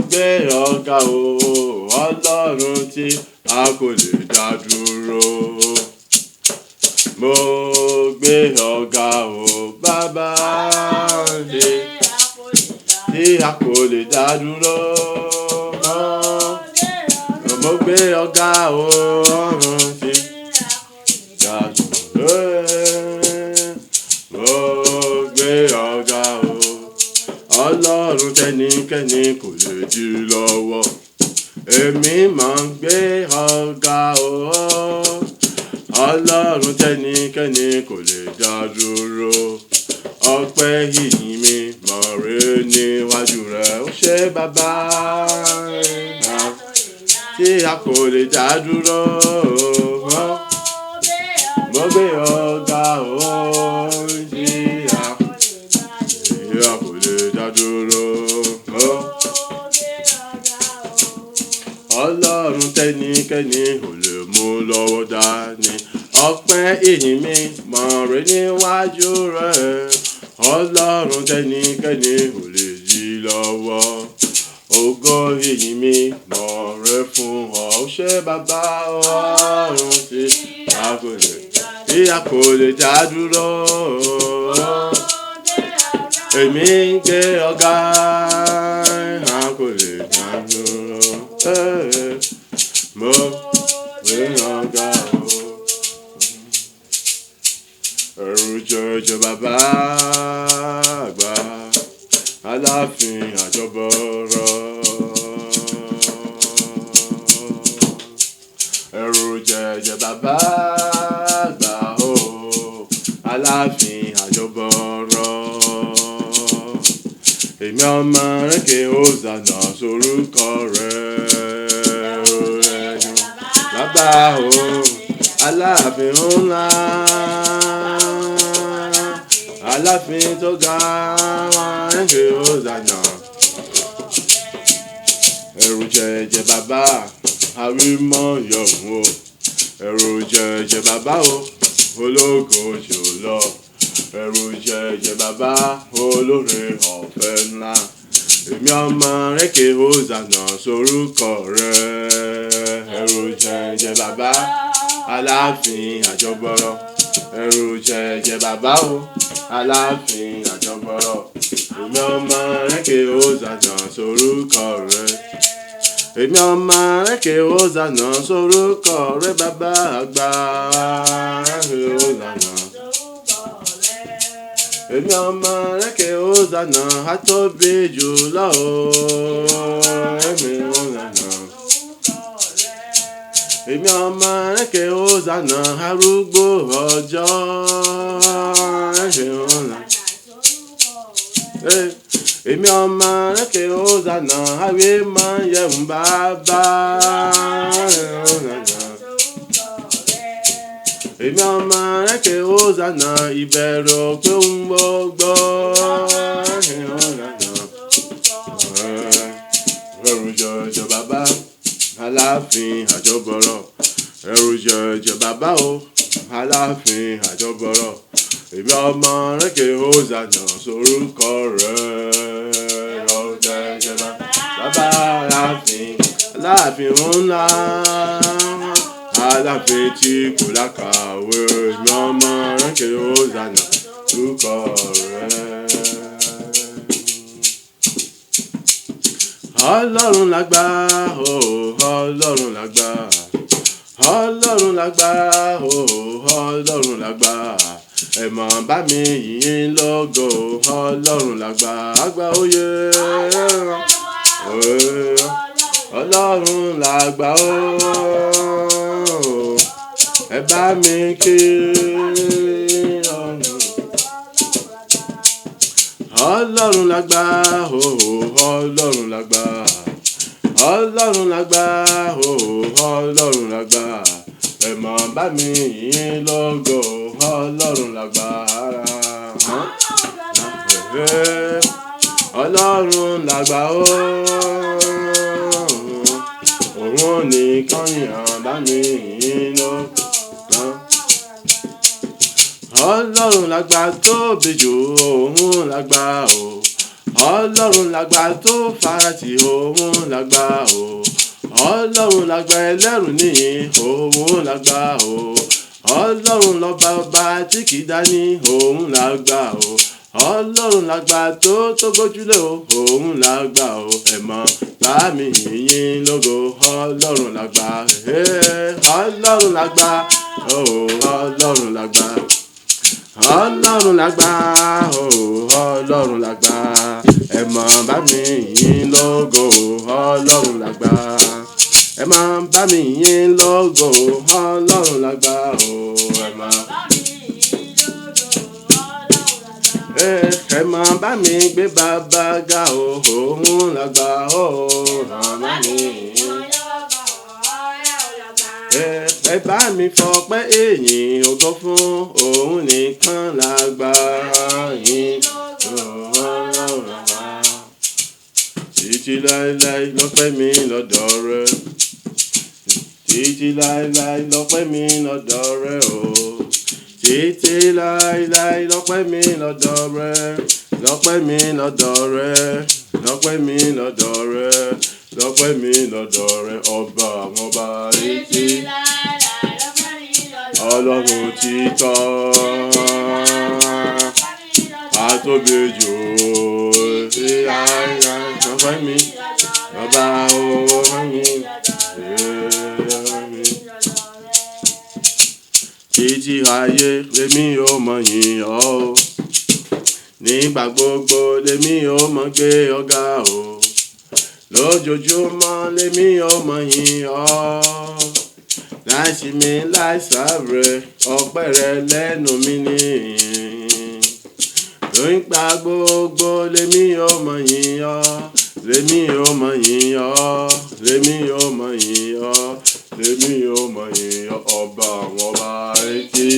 gbé ọ̀gá o. Ọlọ́run tí a kò lè dá dúró. mo gbé ọ̀gá o bàbá ṣe tí a kò lè dá dúró. Mo gbé ọ̀gá o ṣe dá dúró. Mo gbé ọ̀gá o Ọlọ́run tẹ́nikẹ́ni kò lè dí lọ́wọ́. Èmi máa ń gbé ọ̀gá o Ọlọ́run tẹ́nikẹ́ni kò lè dá dúró. Ọpẹ́ ìyìn mi mọ̀ rè níwájú rẹ̀. Ó ṣé bàbá tí a kò lè dá dúró. Mo gbé ọ̀gá o tí a kò lè dá dúró. Ọlọ́run tẹ́nikẹ́ni ò lè mú lọ́wọ́ dání. Ọpẹ́ ìyìn mi mọ̀ rè níwájú rẹ̀. Ọlọ́run tẹ́nikẹ́ni ò lè yí lọ́wọ́. Ògo ìyìn mi mọ̀ rè fún ọ. Ó ṣé bàbá ọ̀run tí a kò lè dá dúró. Èmi ń gbé ọ̀gá a kò lè dá dúró. Mo gbé ọ̀gá o. Ẹ̀rù jẹjẹ bàbá àgbà Aláàfin àjọbọ̀rọ̀. Ẹ̀rù jẹjẹ bàbá àgbà o Aláàfin àjọbọ̀rọ̀. Èmi ọmọ rẹ̀ ké Hosanna sorúkọ rẹ̀. Bàbá o Aláàfin ńlá, Aláàfin tó ga rẹ̀ ké Hosanna. Ẹ̀rù jẹjẹ bàbá àwímọ̀ yọ̀hún o. Ẹ̀rù jẹjẹ bàbá o ológo jùlọ. Ẹ̀rù jẹjẹ bàbá olóore ọ̀fẹ́ ńlá. Èmi ọmọ rẹ̀ ké Hosanna sorúkọ rẹ̀. Ẹ̀rù jẹjẹ bàbá Aláàfin àjọbọ̀rọ̀. Ẹ̀rù jẹjẹ bàbá o Aláàfin àjọbọ̀rọ̀. Èmi ọmọ rẹ̀ ké Hosanna sorúkọ rẹ̀. Èmi ọmọ rẹ̀ ké Hosanna sorúkọ rẹ̀ bàbá àgbà. Hosanna. Èmi ọmọ rẹ̀ ké Hosanna atóbi jùlọ o. Èmi Hosanna. Èmi ọmọ rẹ̀ ké Hosanna arúgbó ọjọ́. Èmi Hosanna. Èmi ọmọ rẹ̀ ké Hosanna àwé máa ń yẹ̀wùn bàbá. Èmi ọmọ rẹ̀ ké Hosanna ìbẹ̀rù pé ń gbogbo. Ẹ̀rù jẹjẹ bàbá Aláàfin àjọbọ̀rọ̀. Ẹ̀rù jẹjẹ bàbá o Aláàfin àjọbọ̀rọ̀. Èmi ọmọ rẹ̀ ké Hosanna sorúkọ rẹ̀. Ẹ̀rù jẹjẹ bàbá Aláàfin, Aláàfin ńlá, Aláàfin tí kò lákàwé. Èmi ọmọ rẹ̀ ké Hosanna sorúkọ rẹ̀. Ọlọ́run lágbà o Ọlọ́run lágbà. Ọlọ́run lágbà o Ọlọ́run lágbà. Ẹ máa bá mi yìn lógo. Ọlọ́run lágbà àgbà oyè. Ọlọ́run lágbà o. Ẹ bá mi kí Ọlọ́run lágbà o Ọlọ́run lágbà. Ọlọ́run lágbà o Ọlọ́run lágbà. Ẹ máa bá mi yìn lógo. Ọlọ́run lágbà. Ọlọ́run lágbà o. Òun nìkan yàn bá mi yìn lógo. Ọlọ́run lágbà tóbi jù òun lágbà o. Ọlọ́run lágbà tó farati òun lágbà o. Ọlọ́run lágbà ẹlẹ́rù níyìn òun lágbà o. Ọlọ́run lọ́ba ọba tí kì í dání òun làgbà o. Ọlọ́run làgbà tó gbójúlé o, òun làgbà o. Ẹ mọ̀ bá mi yìn lógo. Ọlọ́run làgbà, Ọlọ́run làgbà, Ọlọ́run làgbà. Ọlọ́run làgbà, Ọlọ́run làgbà. Ẹ mọ̀ bá mi yìn lógo. Ọlọ́run làgbà. Ẹ máa bá mi yìn lógo. Ọlọ́run làgbà o. Ẹ máa bá mi gbé bàbá ga o. Òun làgbà o. Ẹ bá mi fọpẹ́ ìyìn ògo fún òun nìkan làgbà yìn. Ọlọ́run làgbà. Títí láéláé lọ́pẹ́ mi lọ́dọ̀ rẹ. Títí láéláé lọ́pẹ́ mi lọ́dọ̀ rẹ o. Títí láéláé lọ́pẹ́ mi lọ́dọ̀ rẹ. Lọ́pẹ́ mi lọ́dọ̀ rẹ. Lọ́pẹ́ mi lọ́dọ̀ rẹ. Lọ́pẹ́ mi lọ́dọ̀ rẹ. Ọba àwọn ọba etí. Ọlọ́run títọ́. Àtóbi jù. Lọ́pẹ́ mi. Ọba ọba mi. Títí ayé lèmi ò mọ̀ yìn ọ́. Nígbà gbogbo lèmi ò mọ̀ gbé ọ̀gá o. Lójoojúmọ́ lèmi ò mọ̀ yìn ọ́. Láìsí mi láìsàrẹ̀ ọpẹ́ rẹ lẹ́nu mi ní. Nígbà gbogbo lèmi ò mọ̀ yìn ọ́. Lèmi ò mọ̀ yìn ọ́. Lèmi ò mọ̀ yìn ọ́. Lèmi ò mọ̀ yìn ọ́. Ọba àwọn ọba etí.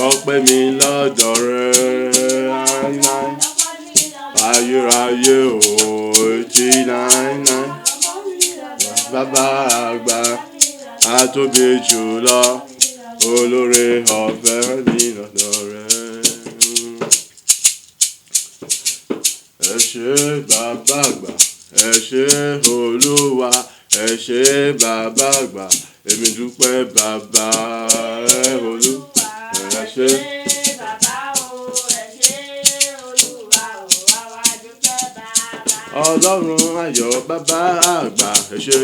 Ọpẹ́ mi lọ́dọ̀ rẹ. Ayérayé o etí náírà. Bàbá àgbà àtóbi jùlọ. Olóore ọ̀fẹ́ mi lọ́dọ̀ rẹ. Ẹ ṣé bàbá àgbà. Ẹ ṣé Olúwa. Ẹ ṣé bàbá àgbà. Èmi dúpẹ́ bàbá Olú. Ẹ ṣé. Ọlọ́run ayọ̀ bàbá àgbà. Ẹ ṣé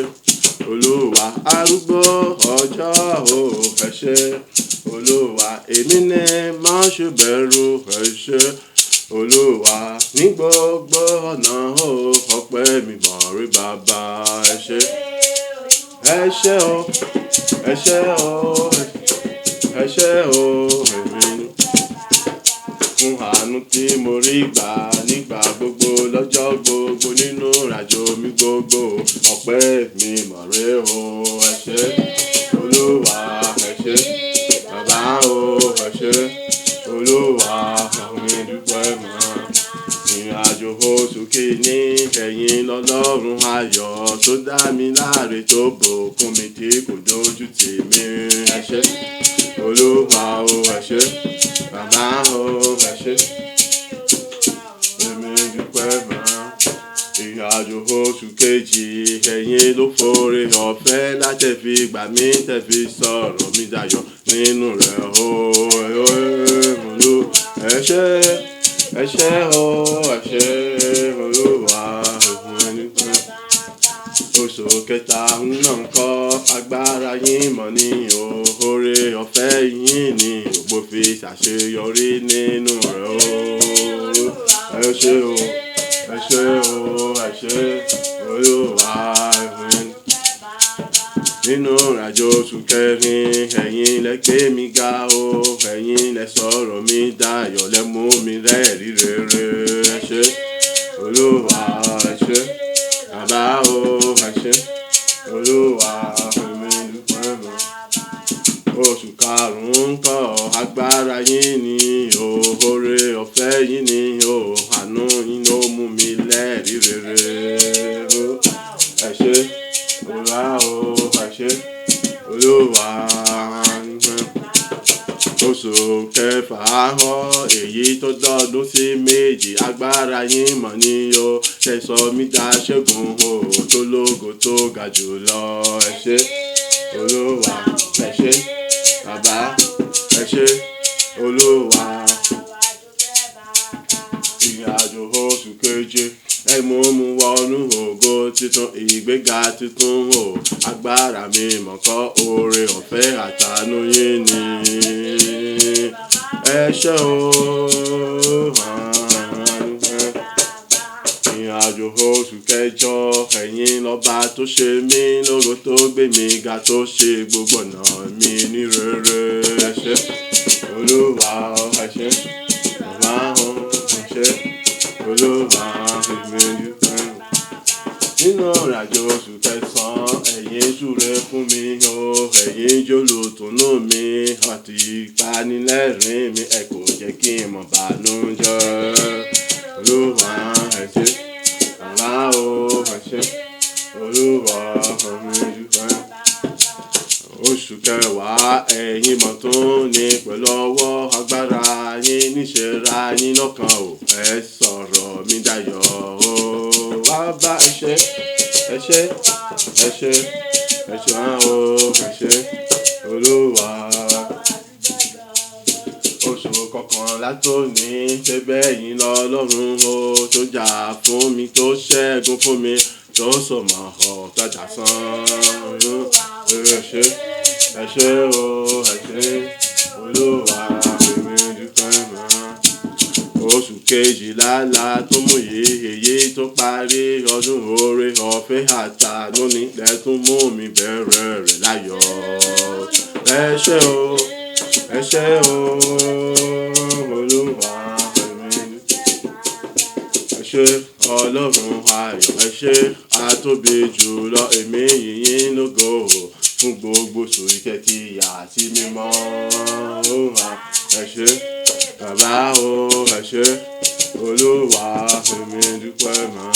Olúwa arúgbó ọjọ́ o. Ẹ ṣé Olúwa èmi ní má ṣe bẹ̀rù. Ẹ ṣé Olúwa ní gbogbo ọ̀nà o. Ọpẹ́ mi mọ̀ rí bàbá. Ẹ ṣé. Ẹ ṣé o. Ẹ ṣé o. Ẹ ṣé o. Èmi fún àánú tí mo rí gbà nígbà gbogbo lọ́jọ́ gbogbo nínú ìrìnàjò mi gbogbo. Ọpẹ́ mi mọ̀ rí o. Ẹ ṣé Olúwa. Ẹ ṣé bàbá o. Ẹ ṣé Olúwa. Àwọn ìdúpẹ́ mọ́. Ìrìnàjò oṣù kìíní ẹ̀yin lọ́lọ́run ayọ̀ tó dá mi láre tó bùkún mi tí kò dójú tì mí. Ẹ ṣé Olúwa o. Ẹ ṣé bàbá o. Ẹ ṣé èmi dúpẹ́ mọ́. Ìrìnàjò oṣù kejì ẹ̀yin ló forí ọ̀fẹ́ láti fi gbà mí tẹ̀ fi sọ̀rọ̀ mi dayọ̀ nínú rẹ̀ o. Ẹ ṣé. Ẹ ṣé o. Ẹ ṣé Olúwa. Oṣù kẹta náà ń kọ́ agbára yín mọ̀ ní o. Oore ọ̀fẹ́ yín ni ògbó fi ṣàṣeyọrí nínú rẹ̀ o. Ẹ ṣé o. Ẹ ṣé o. Ẹ ṣé Olúwa. Nínú ìrìnàjò oṣù kẹrin ẹ̀yin lẹ gbé mi ga o. Ẹ̀yin lẹ sọ̀rọ̀ mi dayọ̀ lẹ mú mi rẹ́rìí rere. Ẹ ṣé Olúwa. Ẹ ṣé bàbá o. Ẹ ṣé Olúwa. Èmi dúpẹ́ mọ́. Oṣù karùn-ún kọ́ agbára yín ni o. Oore ọ̀fẹ́ yín ni o. Àánú yín ló mú mi lẹ́rìí rere. Ẹ ṣé Olúwa o. Ẹ ṣé Olúwa. Oṣù kẹfà họ èyí tó dọ́dún sí méjì agbára yín mọ̀ ní o. Tẹ̀sọ̀ mi dá ṣẹ́gun o tó lógo tó ga jùlọ. Ẹ ṣé Olúwa ẹ ṣé bàbá ẹ ṣé Olúwa. Ìrìnàjò oṣù keje ẹ mú wọnú ògo titun ìgbéga titun o agbára mi mọ̀kọ́ oore ọ̀fẹ́ àtàánú yín ni ẹ ṣé o. Ìrìnàjò oṣù kẹjọ ẹ̀yin lọ́ba tó ṣe mí lógo tó gbé mi ga tó ṣe gbogbo ọ̀nà mi ní rere ẹ ṣé Olúwa ẹ ṣé bàbá ẹ ṣé Olúwa èmi dúpẹ́. Nínú ìrìnàjò oṣù kẹsàn-án ẹ̀yin súre fún mi o ẹ̀yin jólùtùnú mi àti ìpanilẹ́rìn mi ẹ kò jẹ́ kí n mọ̀ bànújẹ́ Olúwa ẹ ṣé bàbá o ẹ ṣé Olúwa èmi dúpẹ́. Oṣù kẹwàá ẹ̀yin mọ̀ tó ní pẹ̀lú ọwọ́ agbára yín níṣẹ́ra yín lọ́kàn o ẹ sọ̀rọ̀ mi dayọ̀ o bàbá ẹ ṣé ẹ ṣé ẹ ṣé ẹ ṣé o ẹ ṣé Olúwa. Oṣù kọkànlá tó ní ṣẹ́bẹ̀ yín lọ́lọ́run o tó jà fún mi tó ṣẹ́gun fún mi tó sọmọ ọ̀tajà sàn ẹ ṣé ẹ ṣé o ẹ ṣé Olúwa èmi dúpẹ́ mọ́. Oṣù kejìlá la tó mú èyí tó parí ọdún oore ọ̀fẹ́ àtàánú ni ẹ tún mú mi bẹ̀rẹ̀ rẹ̀ láyọ̀ ẹ ṣé o ẹ ṣé o Olúwa èmi dúpẹ́. Ẹ ṣé Ọlọ́run ayọ̀ ẹ ṣé atóbi jùlọ èmi yìnyín lógo fún gbogbo sòríkẹ́ kí àti mímọ́ ẹ ṣé bàbá o ẹ ṣé Olúwa èmi dúpẹ́ mọ́.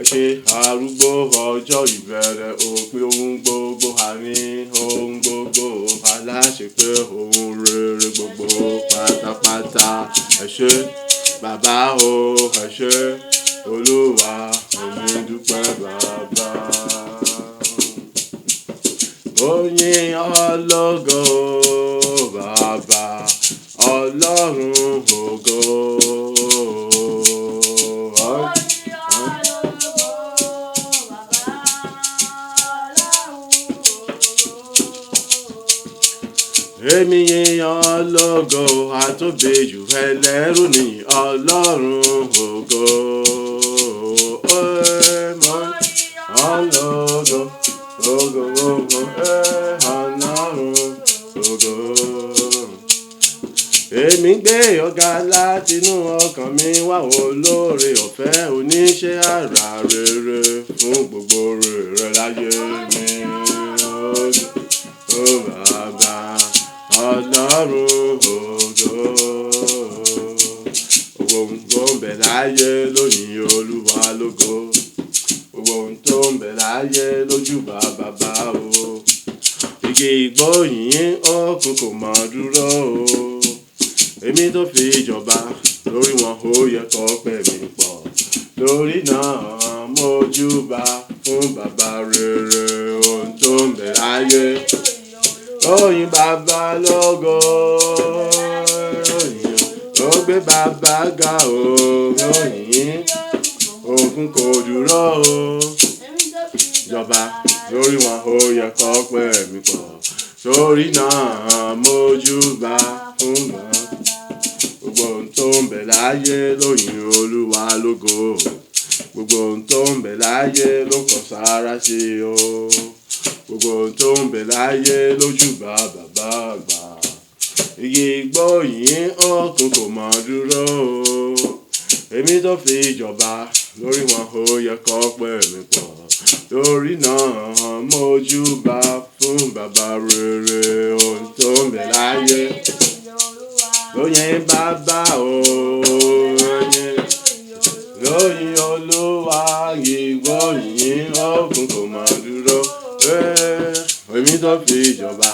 Ẹ ṣé arúgbó ọjọ́ ìbẹ̀rẹ̀ òpin ohun gbogbo àárín ohun gbogbo aláṣepé ohun rere gbogbo pátápátá ẹ ṣé bàbá o ẹ ṣé Olúwa èmi dúpẹ́ bàbá. Oyin ológo bàbá Ọlọ́run ògo. Èmi yìnyín ológo àtóbejù ẹlẹ́rù ní Ọlọ́run ògo. Ológo ògo ògo Ọlọ́run ògo. Èmi gbé ọ̀gá látinú ọkàn mi wá olóore ọ̀fẹ́ oníṣẹ́ àrà rere fún gbogbo rere láyé mi. Ó bàbá Ọlọ́run ògo. Gbogbo ohun tó ń bẹ láyé lónìí Olúwa lógo. Gbogbo ohun tó ń bẹ láyé lójú bàbá o. Igi ìgbóyìn ọkùn kò mọ̀ dúró o. Èmi tó fi jọba lórí wọn ó yẹ kó pẹ́ mi pọ̀. Lórí náà mójúbà fún bàbá rere ohun tó ń bẹ láyé. Oyin bàbá lógo ó gbé bàbá ga o. Oyin òkun kò dúró o. Jọba lórí wọn ó yẹ kó pẹ́ mi pọ̀. Lórí náà mójúbà fún wọn. Gbogbo ohun tó ń bẹ láyé lóyìn Olúwa lógo. Gbogbo ohun tó ń bẹ láyé ló kọ sára sí o. Gbogbo ohun tó ń bẹ láyé lójú bàbá àgbà. Igi ìgbóyìn ọkùn kò mọ̀ dúró o. Èmi tó fi jọba lórí wọn ó yẹ kó pẹ́ mi pọ̀. Lórí náà mójúbà fún bàbá rere ohun tó ń bẹ láyé. Lóyìn bàbá o lóyìn Olúwa ìgbóyìn ọkùn kò mọ̀ dúró. Èmi tó fi jọba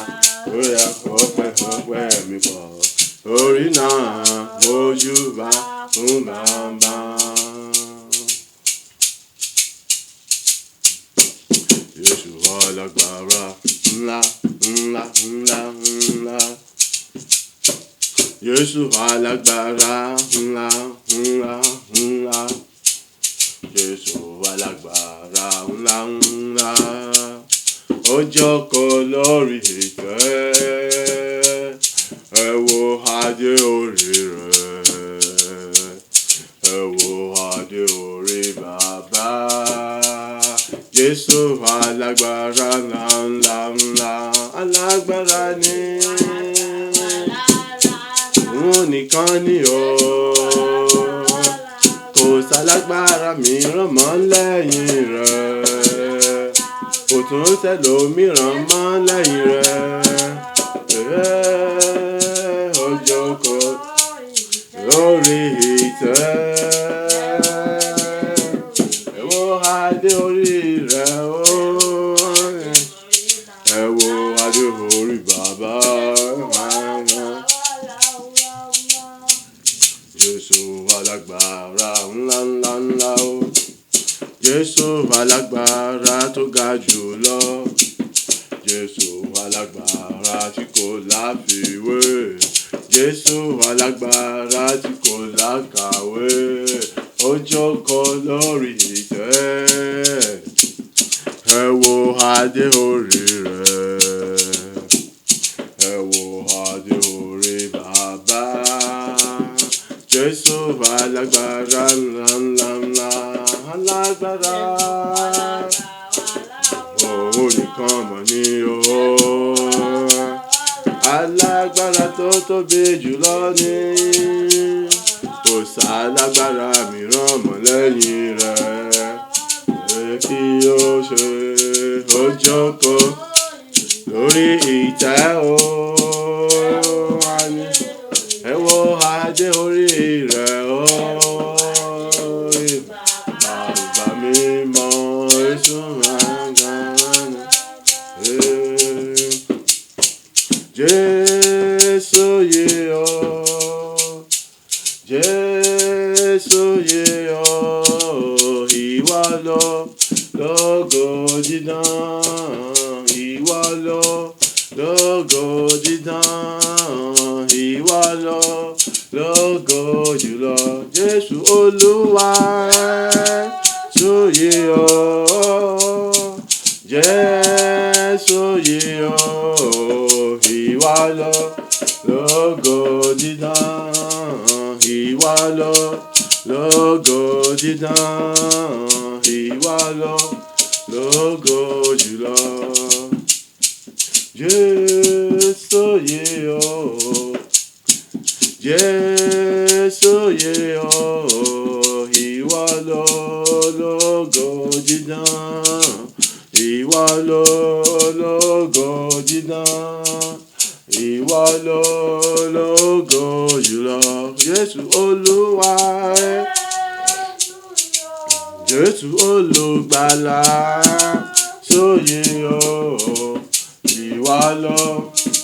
ó yẹ kó pẹ́ mi pọ̀. Lórí náà mójúbà fún bàbá. Jésù alágbára. ńlá, ńlá, ńlá, ńlá. Jésù alágbára ńlá, ńlá, ńlá. Jésù alágbára ńlá, ńlá. Ó jókòó lórí ìtẹ́, ẹ wo adé orí rẹ̀, ẹ wo adé orí bàbá. Jésù alágbára ńlá, ńlá, ńlá. Alágbára ni òun nìkan ni o, kò sálágbára mìíràn mọ́ lẹ́yìn rẹ̀, kò tún sẹ́lòmíràn mọ́ lẹ́yìn rẹ̀. Ó jókòó lórí ìtẹ́, ẹ wo adé orí rẹ̀ o, ẹ wo adé orí bàbá. Jésù alágbára ńlá, ńlá, ńlá o. Jésù alágbára tó ga jù lọ. Jésù alágbára tí kò láfiwé. Jésù alágbára tí kò lákàwé. Ó jókòó lórí ìtẹ́, ẹ wo adé orí rẹ̀, ẹ wo adé orí bàbá. Jésù alágbára ńlá, ńlá, ńlá. Alágbára òun nìkan mọ̀ ní o. Alágbára tó tóbi jùlọ ní, kò sálágbára mìíràn mọ́ lẹ́yìn rẹ̀. Kí ó ṣe, ó jókòó lórí ìtẹ́ o. Ẹ wo adé orí rẹ̀ o. Bàbá mímọ́ Jésù alágbára. Jésù yìí o, Jésù yìí o. Ìwọ lógo dídán, ìwọ lógo dídán, ìwọ lógo jùlọ. Jésù Olúwa yìí o, Jésù yìí o. Ìwọ lógo dídán, ìwọ lógo dídán, ìwọ lógo jùlọ. Jésù yìí o, Jésù yìí o. Ìwọ lógo dídán, ìwọ lógo dídán, ìwọ lógo jùlọ. Jésù Olúwa, Jésù Olùgbàlà sóyè o. Ìwọ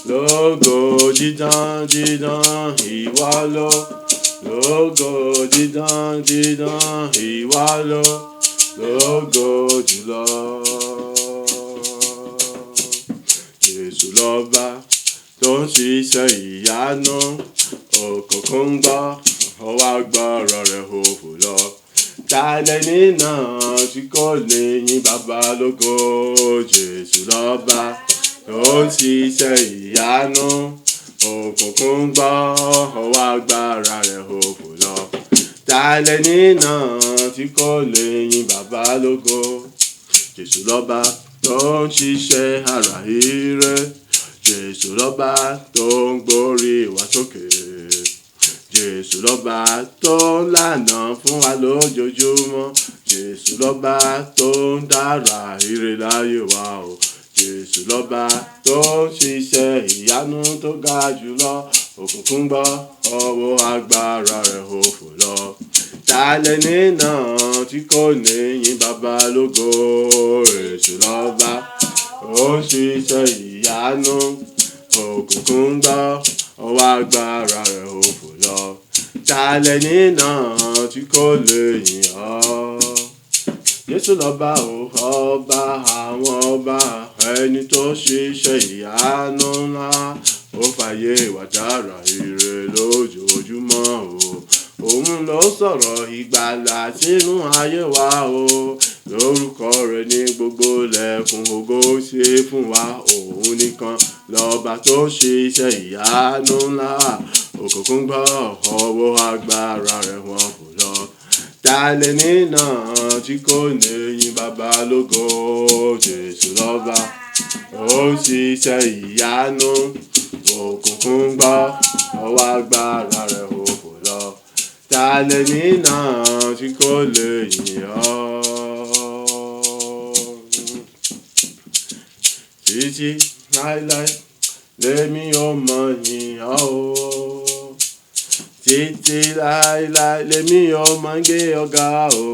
lógo dídán, dídán, ìwọ lógo dídán, dídán, ìwọ lógo jùlọ. Jésù lọ́ba tó ń ṣiṣẹ́ ìyanu, òkùnkùn ń gbọ́, ọwọ́ agbára rẹ̀ ò fò lọ. Ta lẹni náà tí kò lè yìn bàbá lógo? Jésù lọ́ba tó ń ṣiṣẹ́ ìyanu, òkùnkùn ń gbọ́, ọwọ́ agbára rẹ̀ ò fò lọ. Ta lẹni náà tí kò lè yìn bàbá lógo? Jésù lọ́ba tó ń ṣiṣẹ́ àrà ire, Jésù lọ́ba tó ń gbórí wa sókè, Jésù lọ́ba tó ń lànà fún wa lójoojúmọ́, Jésù lọ́ba tó ń dára ire láyé wa o. Jésù lọ́ba tó ń ṣiṣẹ́ ìyanu tó ga jùlọ, òkùnkùn gbọ́, ọwọ́ agbára rẹ̀ ò fò lọ. Ta lẹni náà tí kò ní yìn bàbá lógo? Jésù lọ́ba tó ń ṣiṣẹ́ ìyanu, òkùnkùn gbọ́, ọwọ́ agbára rẹ̀ ò fò lọ. Ta lẹni náà tí kò lè yìn ọ́? Jésù lọ́ba o, ọba àwọn ọba, ẹni tó ṣiṣẹ́ ìyanu ńlá, ó fàyè wá dára ire lójoojúmọ́ o. Òun ló sọ̀rọ̀ ìgbàlà sínú ayé wa o. Lórúkọ rẹ̀ ní gbogbo lẹ́kùn ògo ṣe fún wa. Òun nìkan lọ́ba tó ṣiṣẹ́ ìyanu ńlá. Òkùnkùn gbọ́ ọwọ́ agbára rẹ̀ wọn kò lọ. Talẹ̀ nínà tí kò lè yìn bàbá lógo. Jésù lọ́ba ó ṣiṣẹ́ ìyanu. Òkùnkùn gbọ́ ọwọ́ agbára rẹ̀ wọn kò lọ. Talẹ̀ nínà tí kò lè yìn ọ́. Títí láíláí lèmi ó mọ yìn ọ́ o. Títí láíláí lèmi ó mọ gbé ọ̀gá o.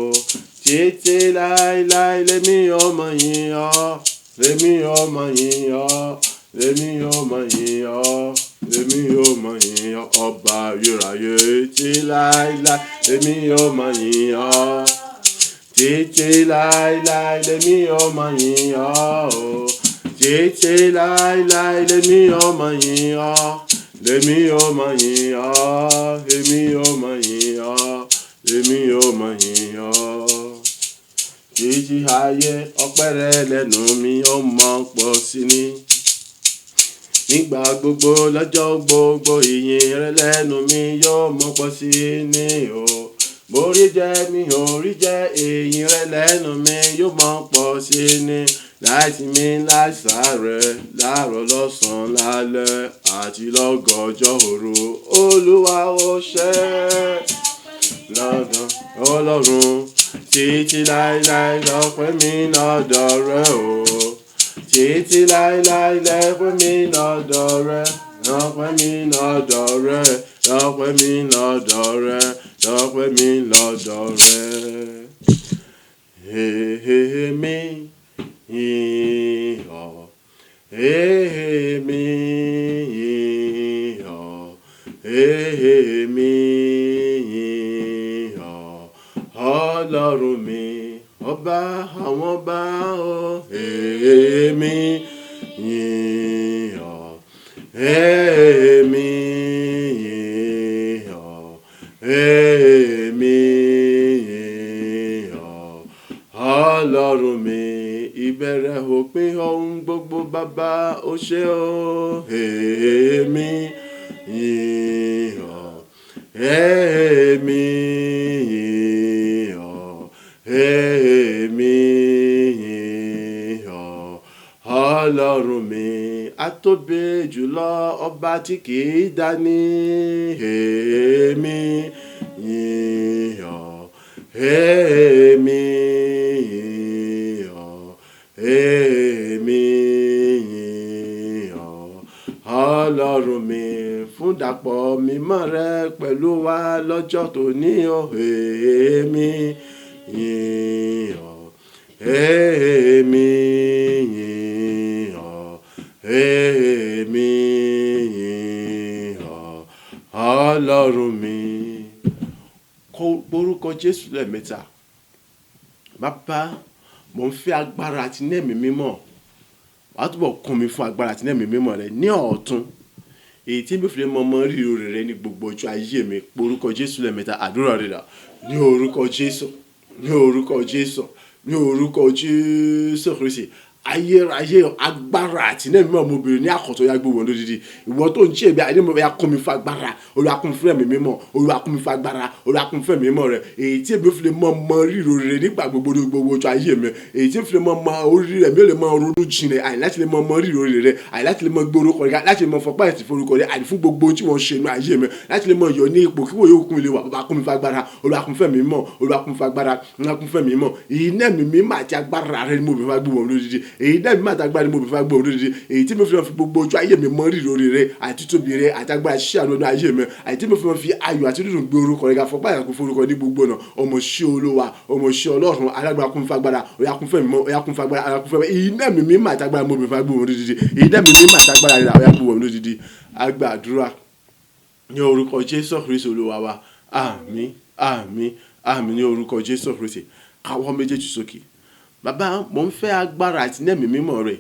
Títí láíláí lèmi ó mọ yìn ọ́. Lèmi ó mọ yìn ọ́. Lèmi ó mọ yìn ọ́. Lèmi ó mọ yìn ọ́. Ọba ayérayé. Títí láíláí lèmi ó mọ yìn ọ́. Títí láíláí lèmi ó mọ yìn ọ́ o. Títí láíláí lèmi ó mọ yìn ọ́. Lèmi ó mọ yìn ọ́. Lèmi ó mọ yìn ọ́. Lèmi ó mọ yìn ọ́. Títí ayé ọpẹ́ rẹ lẹ́nu mi ó mọ pọ̀ sí ni. Nígbà gbogbo lọ́jọ́ gbogbo ìyìn rẹ lẹ́nu mi yóò mọ pọ̀ sí ni o. Borí jẹ́ mi ò rí jẹ́ ìyìn rẹ lẹ́nu mi yóò mọ pọ̀ sí ni. Láìsí mi láìsàárẹ̀ láàárọ̀ lọ́sàn-án lálẹ́ àti lọ́gànjọ́ òru. Olúwa ó ṣe lọ́dọ̀ Ọlọ́run. Títí láíláí lọ́pẹ́ mi lọ́dọ̀ rẹ o. Títí láíláí lọ́pẹ́ mi lọ́dọ̀ rẹ. Lọ́pẹ́ mi lọ́dọ̀ rẹ. Lọ́pẹ́ mi lọ́dọ̀ rẹ. Lọ́pẹ́ mi lọ́dọ̀ rẹ. Èmi yìn ọ́. Èmi yìn ọ́. Èmi yìn ọ́. Ọlọ́run mi, ọba àwọn ọba o. Èmi yìn ọ́. Èmi yìn ọ́. Èmi yìn ọ́. Ọlọ́run mi, ìbẹ̀rẹ̀ òpin ohun gbogbo bàbá ó ṣe o. Èmi yìn ọ́. Èmi yìn ọ́. Èmi yìn ọ́. Ọlọ́run mi, atóbi jùlọ ọba tí kìí dání. Èmi yìn ọ́. Èmi yìn ọ́. Èmi yìn ọ́. Ọlọ́run mi, fún dàpọ̀ mímọ́ rẹ pẹ̀lú wa lọ́jọ́ tòní o. Èmi yìn ọ́. Èmi yìn ọ́. Èmi yìn ọ́. Ọlọ́run mi. Orúkọ Jésù lẹ́ẹ̀mẹ́ta. Bàbá, mo ń fẹ́ agbára àti ní ẹ̀mí mímọ́. Wàá túbọ̀ kún mi fún agbára àti ní ẹ̀mí mímọ́ rẹ ní ọ̀tun. Èyí tí mi fi lè mọ rírì rẹ ní gbogbo ọjọ́ ayé mi. Orúkọ Jésù lẹ́ẹ̀mẹ́ta. Àdúrà rẹ dà. Ní orúkọ Jésù. Ní orúkọ Jésù. Ní orúkọ Jésù Kristi. Ayérayé agbára àti ní ẹ̀mí mímọ́ mo bèrè ní àkọ́tọ̀ ya gbogbo lódìdí. Ìwọ tó ń ṣe bí àìní mo bẹ ya kún mi fún agbára. Olúwa kún mi fún ẹ̀mí mímọ́. Olúwa kún mi fún agbára. Olúwa kún mi fún ẹ̀mí mímọ́ rẹ. Èyí tí èmi fi lè mọ rírì rẹ nígbà gbogbo ní gbogbo ọjọ́ ayé mi. Èyí tí èmi fi lè mọ orí rẹ mi ò lè mọ ronú jinlẹ̀. Àì láti lè mọ rírì rẹ. Àì láti lè mọ gbé orúkọ rẹ. Láti lè mọ fọpá ẹ̀sìn forúkọ rẹ. Àì fún gbogbo tí wọ́n ṣe ní ayé mi. Láti lè mọ yọ ní ipò kí wọ́n yóò kún ilé wa. Bàbá kún mi fún agbára. Olúwa kún mi fún ẹ̀mí mímọ́. Olúwa kún mi fún agbára. Olúwa kún mi fún ẹ̀mí mímọ́. Èyí ní ẹ̀mí mímọ́ àti agbára rẹ ni mo bẹ̀ fún agbóhùn lódìdí. Èyí ní ẹ̀mí mímọ́ àti agbára ni mo bẹ̀ fún agbóhùn lódìdí. Èyí tí mo fi gbogbo ọjọ́ ayé mi mọ rírì orí rẹ àti tóbi rẹ àti agbára ṣíṣe àná ayé mi. Àyè tí mo fi ayọ̀ àti dúdú gbé orúkọ rẹ ga fọpá ìyàkó forúkọ ní gbogbo ọ̀nà. Ọmọ ṣé Olúwa, ọmọ ṣé Ọlọ́run, alágbára kún mi fún agbára. Olúwa kún fún ẹ̀mí mímọ́. Olúwa kún fún agbára. Olúwa kún fún ẹ̀mí. Èyí ní ẹ̀mí mímọ́ àti agbára mo bẹ̀ fún agbóhùn lódìdí. Èyí ní ẹ̀mí mímọ́ àti agbára rẹ àwọn agbóhùn lódìdí. Àgbàdúrà ní orúkọ Jésù Kristi Olúwa wa. Àmín, àmín, àmín ní orúkọ Jésù Kristi. Káwọ́ méjèèjì sókè. bàbá mo ń fẹ́ agbára àti ẹ̀mí mímọ́ rẹ̀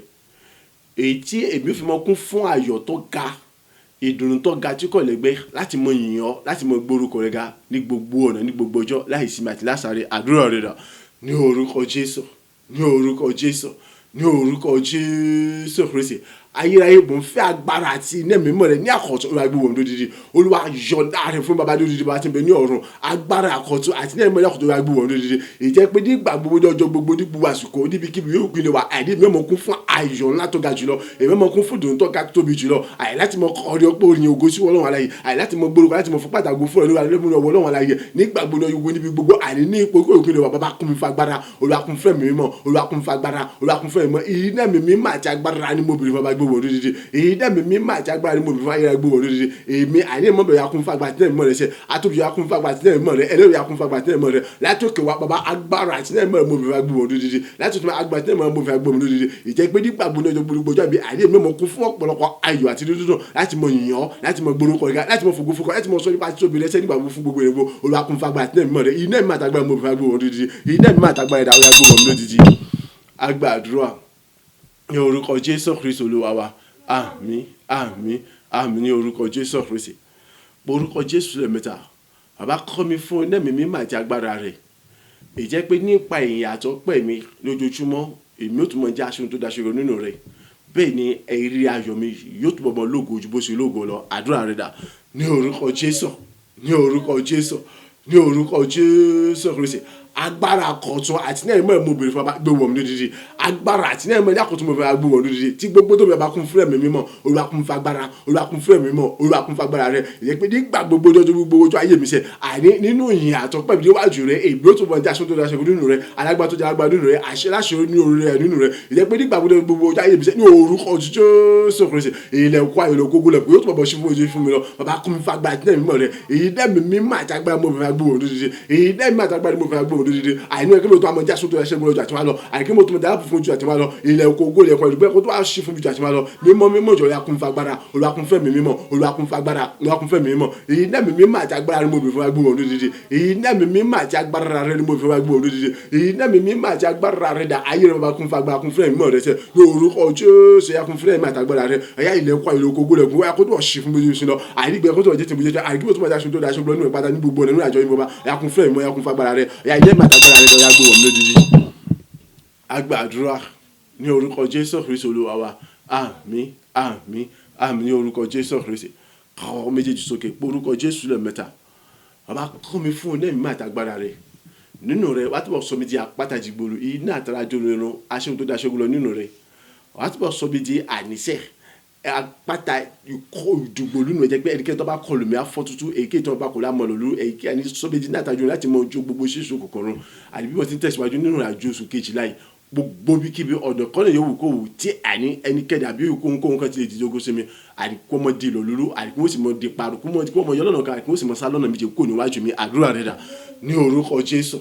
èyí tí èmi fi mọ kún fún ayọ̀ tó ga ìdùnnú tó ga tí kò lẹ́gbẹ́ láti mọ yìn ọ́ láti mọ gbórúkọ rẹ ga ní gbogbo ọ̀nà ní gbogbo ọjọ́ láì sinmi àti lásàrè àdúrà rẹ dà ní orúkọ Jésù ní orúkọ Jésù ní orúkọ Jésù Kristi ayérayé mò ń fẹ́ agbára àti iná mímọ́ rẹ ní àkọ́tún olúwa gbé wọn lódìdí olúwa yọ̀ǹda rẹ fún baba lódìdí bá ti bẹ ní ọ̀run agbára àkọ́tún àti iná mímọ́ rẹ àkọ́tún olúwa gbé wọn lódìdí ìjẹ́ pé nígbà gbogbo ní ọjọ́ gbogbo ní gbogbo àsìkò níbikíbi yóò pinnu wa àìní mímọ́ kún fún ayọ̀ ńlá tó ga jùlọ èmi mọ́ kún fún dùn tó ga tóbi jùlọ àì láti mọ ọdẹ ọpọ orin ògo sí Ọlọ́run aláyé àì láti mọ gbórúkọ láti mọ fún pàtàkì fún olúwa lẹ́mú Ọlọ́run aláyé nígbà gbogbo ní níbi gbogbo àìní ní ipò kó ìpinnu wa bàbá kún mi fún agbára olúwa kún fún ẹ̀mí mímọ́ olúwa kún fún agbára olúwa kún fún ẹ̀mí mímọ́ iná mi mímọ́ àti agbára ni mo bèrè fún bàbá gbé wọn lódìdí èyí dẹ́ mi mímọ́ àti agbára ni mo bèrè fún ayé gbé wọn lódìdí èmi àìní mọ́ bẹ̀rẹ̀ akún fún agbára tí náà mímọ́ rẹ ṣe àtòbí akún fún agbára tí náà mímọ́ rẹ ẹlẹ́rìí akún fún agbára tí náà mímọ́ rẹ látòkè wa bàbá agbára àti náà mímọ́ rẹ mo bèrè gbé wọn lódìdí látòkè wa agbára tí náà mímọ́ rẹ mo bèrè gbé wọn lódìdí ìjẹ́ pé nígbà gbogbo ọjọ́ àbí àìní mímọ́ kún fún ọ̀pọ̀lọpọ̀ ayọ̀ àti dídùn láti mọ yìnyín láti mọ gbórúkọ rẹ láti mọ fògo fògo láti mọ sọ nípa tí tóbi rẹ sẹ́ni gbàgbọ́ fún gbogbo èrò Olúwa kún fún agbára tí náà mímọ́ rẹ iná mímọ́ àtàgbára mo bèrè gbé wọn lódìdí iná mímọ́ àtàgbára ẹ̀dá ọ̀yà gbé wọn lódìdí agbàdúrà ní orúkọ Jésù Kristi Olúwa wa àmín àmín àmín ní orúkọ Jésù Kristi orúkọ Jésù lẹ́mẹ̀ta bàbá kọ́ mi fún iná mi mímọ́ àti agbára rẹ̀ ìjẹ́ pé nípa ìyìn àtọ́pẹ́ mi lójoojúmọ́ èmi ò tún mọ jẹ́ aṣọ tó daṣọ nínú rẹ̀ bẹ́ẹ̀ ni ẹ̀rí ayọ̀ mi yóò túbọ̀ mọ lógo ju bó ṣe lógo lọ àdúrà rẹ̀ dà ní orúkọ Jésù ní orúkọ Jésù ní orúkọ Jésù Kristi agbára àkọ́tún àti náà ìmọ̀ ẹ̀mọ́ obìnrin fún ọba gbé wọ̀n lódìdí agbára àti náà ìmọ̀ àkọ́tún mo fẹ́ gbé wọ̀n lódìdí tí gbogbo tó bẹ̀ bá kún fún ẹ̀mí mímọ́ Olúwa kún fún agbára Olúwa kún fún ẹ̀mí mímọ́ Olúwa kún fún agbára rẹ̀ ìyẹn pé nígbà gbogbo ọjọ́ gbogbo ojú ayé mi ṣe àní nínú ìyìn àtọ́pẹ́ mi níwájú rẹ̀ èbí ó tó mọ jáṣọ tó dáṣọ nínú rẹ̀ alágbá tó jálágbá nínú rẹ̀ àṣẹ láṣẹ ní orí rẹ̀ nínú rẹ̀ ìyẹn pé nígbà gbogbo ojú ayé mi ṣe ní orúkọ Jésù Kristi ilẹ̀kùn ayọ̀ lóko gólẹ̀ pé ó tó mọ̀ bọ̀ sí fún ojú fún mi lọ bàbá kún fún agbára àti náà mímọ́ rẹ̀ èyí dẹ́mi mímọ́ àti agbára mo fẹ́ gbé wọ̀n lódìdí èyí dẹ́mi àti agbára mo fẹ́ gbé wọ̀n lódìdí àìní ẹgbẹ́ tó àmọ́ jásùn tó ẹṣẹ́ gbọ́dọ̀ jù àti máa lọ àìkí mo tó mọ̀ dáàbò fún jù àti máa lọ ilẹ̀ oko ogó ilẹ̀ ẹ̀kọ́ ìdúgbẹ́ kó tó wá sí fún jù àti máa lọ mímọ́ ìjọ yakun fún agbára olùwàkun fẹ́ mi mímọ́ olùwàkun fún agbára olùwàkun fẹ́ mi mímọ́ èyí náà mi mímọ́ àti agbára ni mo bèrè fún agbó wọn lódìdí èyí náà mi mímọ́ àti agbára rẹ ni mo bèrè fún agbó wọn lódìdí èyí náà mi mímọ́ àti agbára rẹ dà ayé rẹ bàbá kun fún agbára kun fún mímọ́ rẹ sẹ ní orúkọ Jésù yakun fún ẹ̀mí àtàgbára rẹ ẹ̀yà ilẹ̀ ẹ̀kọ́ ilẹ̀ oko ogó ilẹ̀ ẹ̀kọ́ kó tó wọ́n sí fún mi sí lọ àìrígbẹ́ kó tó wọ́n jẹ́ tèmi jẹ́ àìrígbẹ́ tó wọ́n jẹ́ tó dáṣọ nínú ìpàdé ní gbogbo ọ̀nà nínú àjọ yìí bàbá yakun fún ẹ̀mí yakun fún agbára rẹ ẹ̀yà ilẹ̀ ẹ̀mí àtàgbára rẹ lọ yà gbé wọn lódìdí agbàdúrà ní orúkọ Jésù Kristi Olúwa wa àmín àmín àmín ní orúkọ Jésù Kristi káwọ́ méjèèjì sókè pé orúkọ Jésù lẹ́ẹ̀mẹ́ta bàbá kọ́ mi fún ní ẹ̀mí àtàgbára rẹ̀ nínú rẹ̀ wàá túbọ̀ sọ mi di àpáta jìgbòrò iná àtàràjò irun aṣẹ́gun tó daṣẹ́gun lọ nínú rẹ̀ wàá túbọ̀ sọ mi di àníṣe àpáta ikọ̀ ìdùgbò lónìí ẹ̀jẹ̀ pé ẹnikẹ́ni tó bá kọlù mí afọ́ tútù èyíkéyìí tó bá kọlù àmọ́ lòlú èyíkéyìí sọ mi di ní àtàjò láti mọ ojú gbogbo ṣíṣù kòkòrò àdìbí wọn ti ń tẹ̀síwájú nínú àjò oṣù kejìlá yìí gbogbo bí kíbi ọ̀nà kan lè yóò wò kó wò tí àní ẹnikẹ́ni àbí kóńkóń kan ti lè dìde ogun sí mi àdìkú ọmọ di lòlúrú àdìkú ó sì mọ di paru kú ọmọ yọ lọ́nà kan àdìkú ó sì mọ sá lọ́nà méje kó níwájú mi àdúrà rẹ̀ dà ní orúkọ Jésù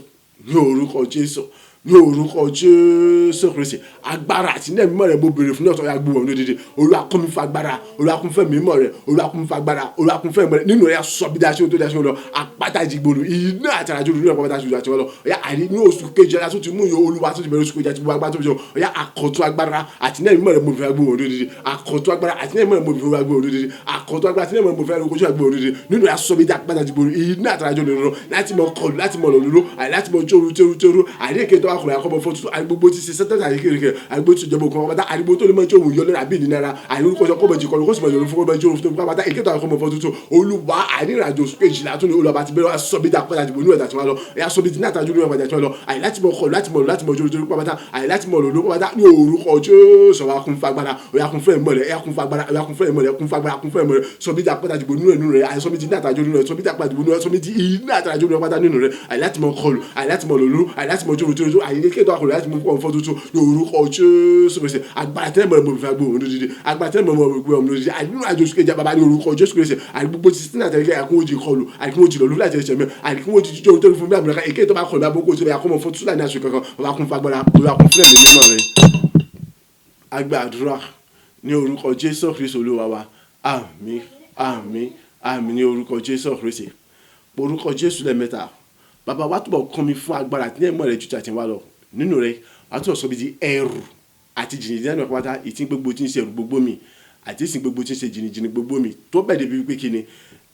ní orúkọ Jésù ní orúkọ Jésù Kristi agbára àti ní ẹ̀mí mọ́ rẹ̀ mo bèrè fún ọ̀tọ̀ ya gbé wọn lódìdí Olúwa kún mi fún agbára Olúwa kún fún ẹ̀mí mọ́ rẹ̀ Olúwa kún mi fún agbára Olúwa kún fún ẹ̀mí rẹ̀ nínú rẹ̀ sọ bí dáṣẹ́ tó dáṣẹ́ lọ àpáta ìjìgbòrò iná àtàràjò lórí ọ̀pọ̀ dáṣẹ́ àti wọn lọ ọ̀yà àrí ní oṣù kejì ọ̀yà tó ti mú yóò Olúwa tó ti bẹ̀rẹ̀ oṣù kejì àti gbogbo agbára tó fi jọ ọ̀yà àkọ́tún agbára àti ní ẹ̀mí mọ́ rẹ̀ mo fẹ́ gbé wọn lódìdí àkọ́tún agbára àti ní ẹ̀mí mọ́ rẹ̀ mo fẹ́ gbé wọn lódìdí àkọ́tún agbára àti ní ẹ̀mí mọ́ rẹ̀ mo fẹ́ gbé wọn lódìdí nínú rẹ̀ sọ bí àpáta ìjìgbòrò iná àtàràjò lórí ọ̀rọ̀ láti mọ kọlù láti mọ lòlúrú láti mọ tóru àríkè tó wà kọlù àkọ́bọ̀ fọ́tútù àgbogbo ti ṣe sẹ́tẹ̀tà àríkèrèkè àgbogbo ti jọba òkun pátá àrígbó tó lè mọ tí òun yọ lẹ́nu àbí ìnira àríkò sọ kọ́bọ̀ jìkọlù kó sì mọ̀ yọ̀rọ̀ fún kọ́bọ̀ jìkọlù fún pátá èkétò àkọ́bọ̀ fọ́tútù Olúwa àìrìnàjò kejìlá tó ní Olúwa ti bẹ̀rẹ̀ sọ́bídà pátá àti ìbònú ẹ̀dá tí wọ́n lọ ẹ̀yà sọ́bídì ní àtàjú ní ọ̀pàdà tí wọ́n lọ àì láti mọ̀ kọlù láti mọ̀ jòrò pátá àì láti mọ̀ lòlú pátá ní orúkọ Jésù wa kún fagbára ọ̀yà kún fún ẹ̀mọ́ rẹ̀ ẹ̀yà kún fagbára ọ̀yà kún fún ẹ̀mọ́ rẹ̀ kún fagbára kún fún ẹ̀mọ́ rẹ̀ sọ́bídà pátá àti ìbònú rẹ̀ àì sọ́bídì ní àtàjú ní sọ́bídà pátá ìbònú rẹ̀ sọ́bídì ní àtàjú ní pátá nínú rẹ̀ àì láti mọ̀ kọlù àì láti mọ̀ lòlú àì láti mọ̀ jòrò àì lékètò àkọlù láti mọ̀ kọ́ fọ́tútù ní orúkọ Jésù Kristi agbára tẹ́lẹ̀ mọ̀ mo fẹ́ gbé òun lódìdí agbára tẹ́lẹ̀ mọ̀ mo gbé òun lódìdí àdínú àjò sùkẹ́jà bàbá ní orúkọ Jésù Kristi àdìgbò ti sínú àtẹ̀lẹ́kẹ́ àkúnwòjì kọlù àdìgbòjì lọ́lú láti ẹ̀ṣẹ̀ mẹ́ àdìgbòjì jíjọ́ ohun tó fún mi àbúrẹ́ká èké tó bá kọlù bá bókó tó bá kọ́mọ fún túlà ní aṣọ kankan bàbá kún fagbára bàbá kún fúlẹ̀ mi nínú rẹ̀ agbàdúrà ní orúkọ Jésù Kristi Olúwa wa àmín àmín àmín ní orúkọ Jésù Kristi orúkọ Jésù lẹ́mẹ́ta bàbá wa túbọ̀ kọ́ mi fún agbára tí ẹ̀mọ́ rẹ̀ ju tàtí wá lọ nínú rẹ̀ àtúbọ̀ sọ bí di ẹrù àti jìnnìjìnnì nínú pátá ìtí gbogbo tí ń ṣe ẹrù gbogbo mi àti ìsìn gbogbo tí ń ṣe jìnnìjìnnì gbogbo mi tó bẹ̀ débi pé kí ni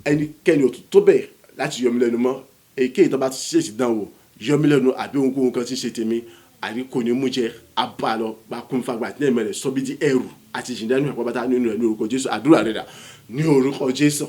ẹnikẹ́ni ò tó bẹ̀ láti yọ mí lẹ́nu mọ́ èké ìtọ́ bá ṣèṣì dánwò yọ mí lẹ́nu àbí ohunkóhun kan tí ń ṣe tèmi àbí kò ní mú jẹ abalọ bá kún fagbá tí ẹ̀mẹ́rẹ̀ sọ bí di ẹrù àti jìnnìjìnnì nínú pátá nínú rẹ̀ ní orúkọ Jésù àdúrà rẹ̀ dà ní orúkọ Jésù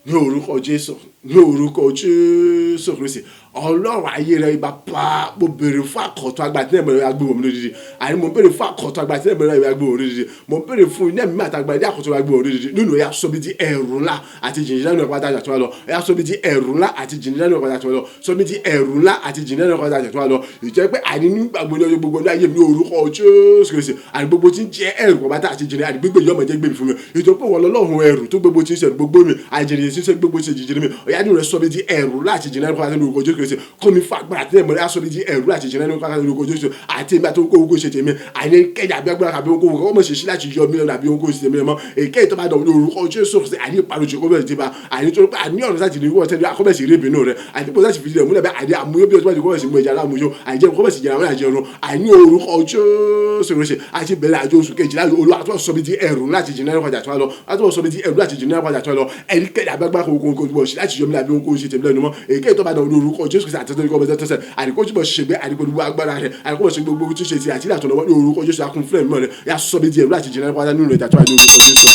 ní orúkọ Jésù ní orúkọ Jésù Kristi Ọlọ́run ayé rẹ̀ ibà pa mo béèrè fún àkọ́tọ̀ agbára tí ẹ̀mẹ́rẹ̀ agbóhùn mi lódìdí àní mo béèrè fún àkọ́tọ̀ agbára tí ẹ̀mẹ́rẹ̀ agbóhùn mi lódìdí mo béèrè fún iná mi àtàgbà ní àkọ́tọ̀ agbóhùn mi lódìdí nínú ẹ̀yà sọ bí di ẹ̀rù ńlá àti jìnnìjìnnì nínú pátá àjàtúwà lọ ẹ̀yà sọ bí di ẹ̀rù ńlá àti jìnnìjìnnì nínú pátá àjàtúwà lọ sọ bí di ẹ̀rù ńlá àti jìnnìjìnnì nínú pátá àjàtúwà lọ ìjẹ́ pé àní nígbàgbọ́ ní ọjọ́ gbogbo ní ayé mi ní orúkọ Jésù Kristi àní gbogbo tí ń jẹ́ ẹ̀rù pátá àti jìnnìjìnnì àní gbogbo yọmọ jẹ́ gbèmí fún mi ìjọ pé wọ́n lọ́lọ́run ẹ̀rù tó gbogbo tí ń ṣe gbogbo mi àjẹrìyẹ tí ń ṣe gbogbo tí ń jìnnìjìnnì mi ọ̀yá ní rẹ̀ sọ bí di ẹ̀rù láti jìnnìjìnnì pátá ní orúkọ Jésù Kristi kó mi fa agbára tí ẹ̀mọ́rẹ́ aṣọ bí di ẹ̀rù láti jìnnìjìnnì pátá ní orúkọ Jésù àti ìgbà tó ń kó ogun ṣe tèmi àní kẹ́jà àbí agbára àbí ohunkóhun kọ́ mọ̀ ṣe sí láti yọ mílíọ̀nù àbí ohunkóhun ṣe tèmi mọ́ èké ìtọ́ bá dọ̀ ní orúkọ Jésù Kristi àní ìparojì kó bẹ̀rẹ̀ ti bá àní tó pé àní ọ̀rọ̀ láti ní wọ́n tẹ́lẹ̀ akọ́bẹ̀sì rí ìbínú rẹ̀ àní tó láti fi rẹ̀ múlẹ̀ bẹ́ẹ̀ àní àmúyó bí ọtí kọ́bẹ̀sì mú ẹja láàmúyó àìjẹ́ kọ́bẹ̀sì jẹ̀rẹ̀ àwọn àjẹrun àní orúkọ Jésù Kristi àti bẹ̀rẹ̀ àjọ oṣù kejìlá olú àtúwọ̀ sọ bí di ẹ̀rù láti jìnnà ẹ̀rọ padà tó lọ àtúwọ̀ sọ bí di ẹ̀rù láti jìnnà ẹ̀rọ padà tó lọ ẹ̀rí kẹ́lẹ́ àgbàgbà kò sí láti yọ mílíọ̀nù àbí ohunkóhun ṣe tèmi lẹ́nu mọ́ èké ìtọ́ bá dọ̀ ní orúkọ Jésù Kristi àtẹ́tẹ́ kọ́ bẹ́ẹ̀ tẹ́sẹ̀ àdìkó túbọ̀ ṣe bẹ́ẹ̀ àdìkó gbogbo agbára rẹ̀ àdìkó ṣe gbogbo tí ṣe ti àti ìlàtọ̀ lọ́wọ́ ní orúkọ Jésù akún fúlẹ̀ mọ́ rẹ̀ yà sọ bí di ẹ̀rù láti jìnnà ẹ̀rọ padà nínú ìdájọ́ àti orúkọ Jésù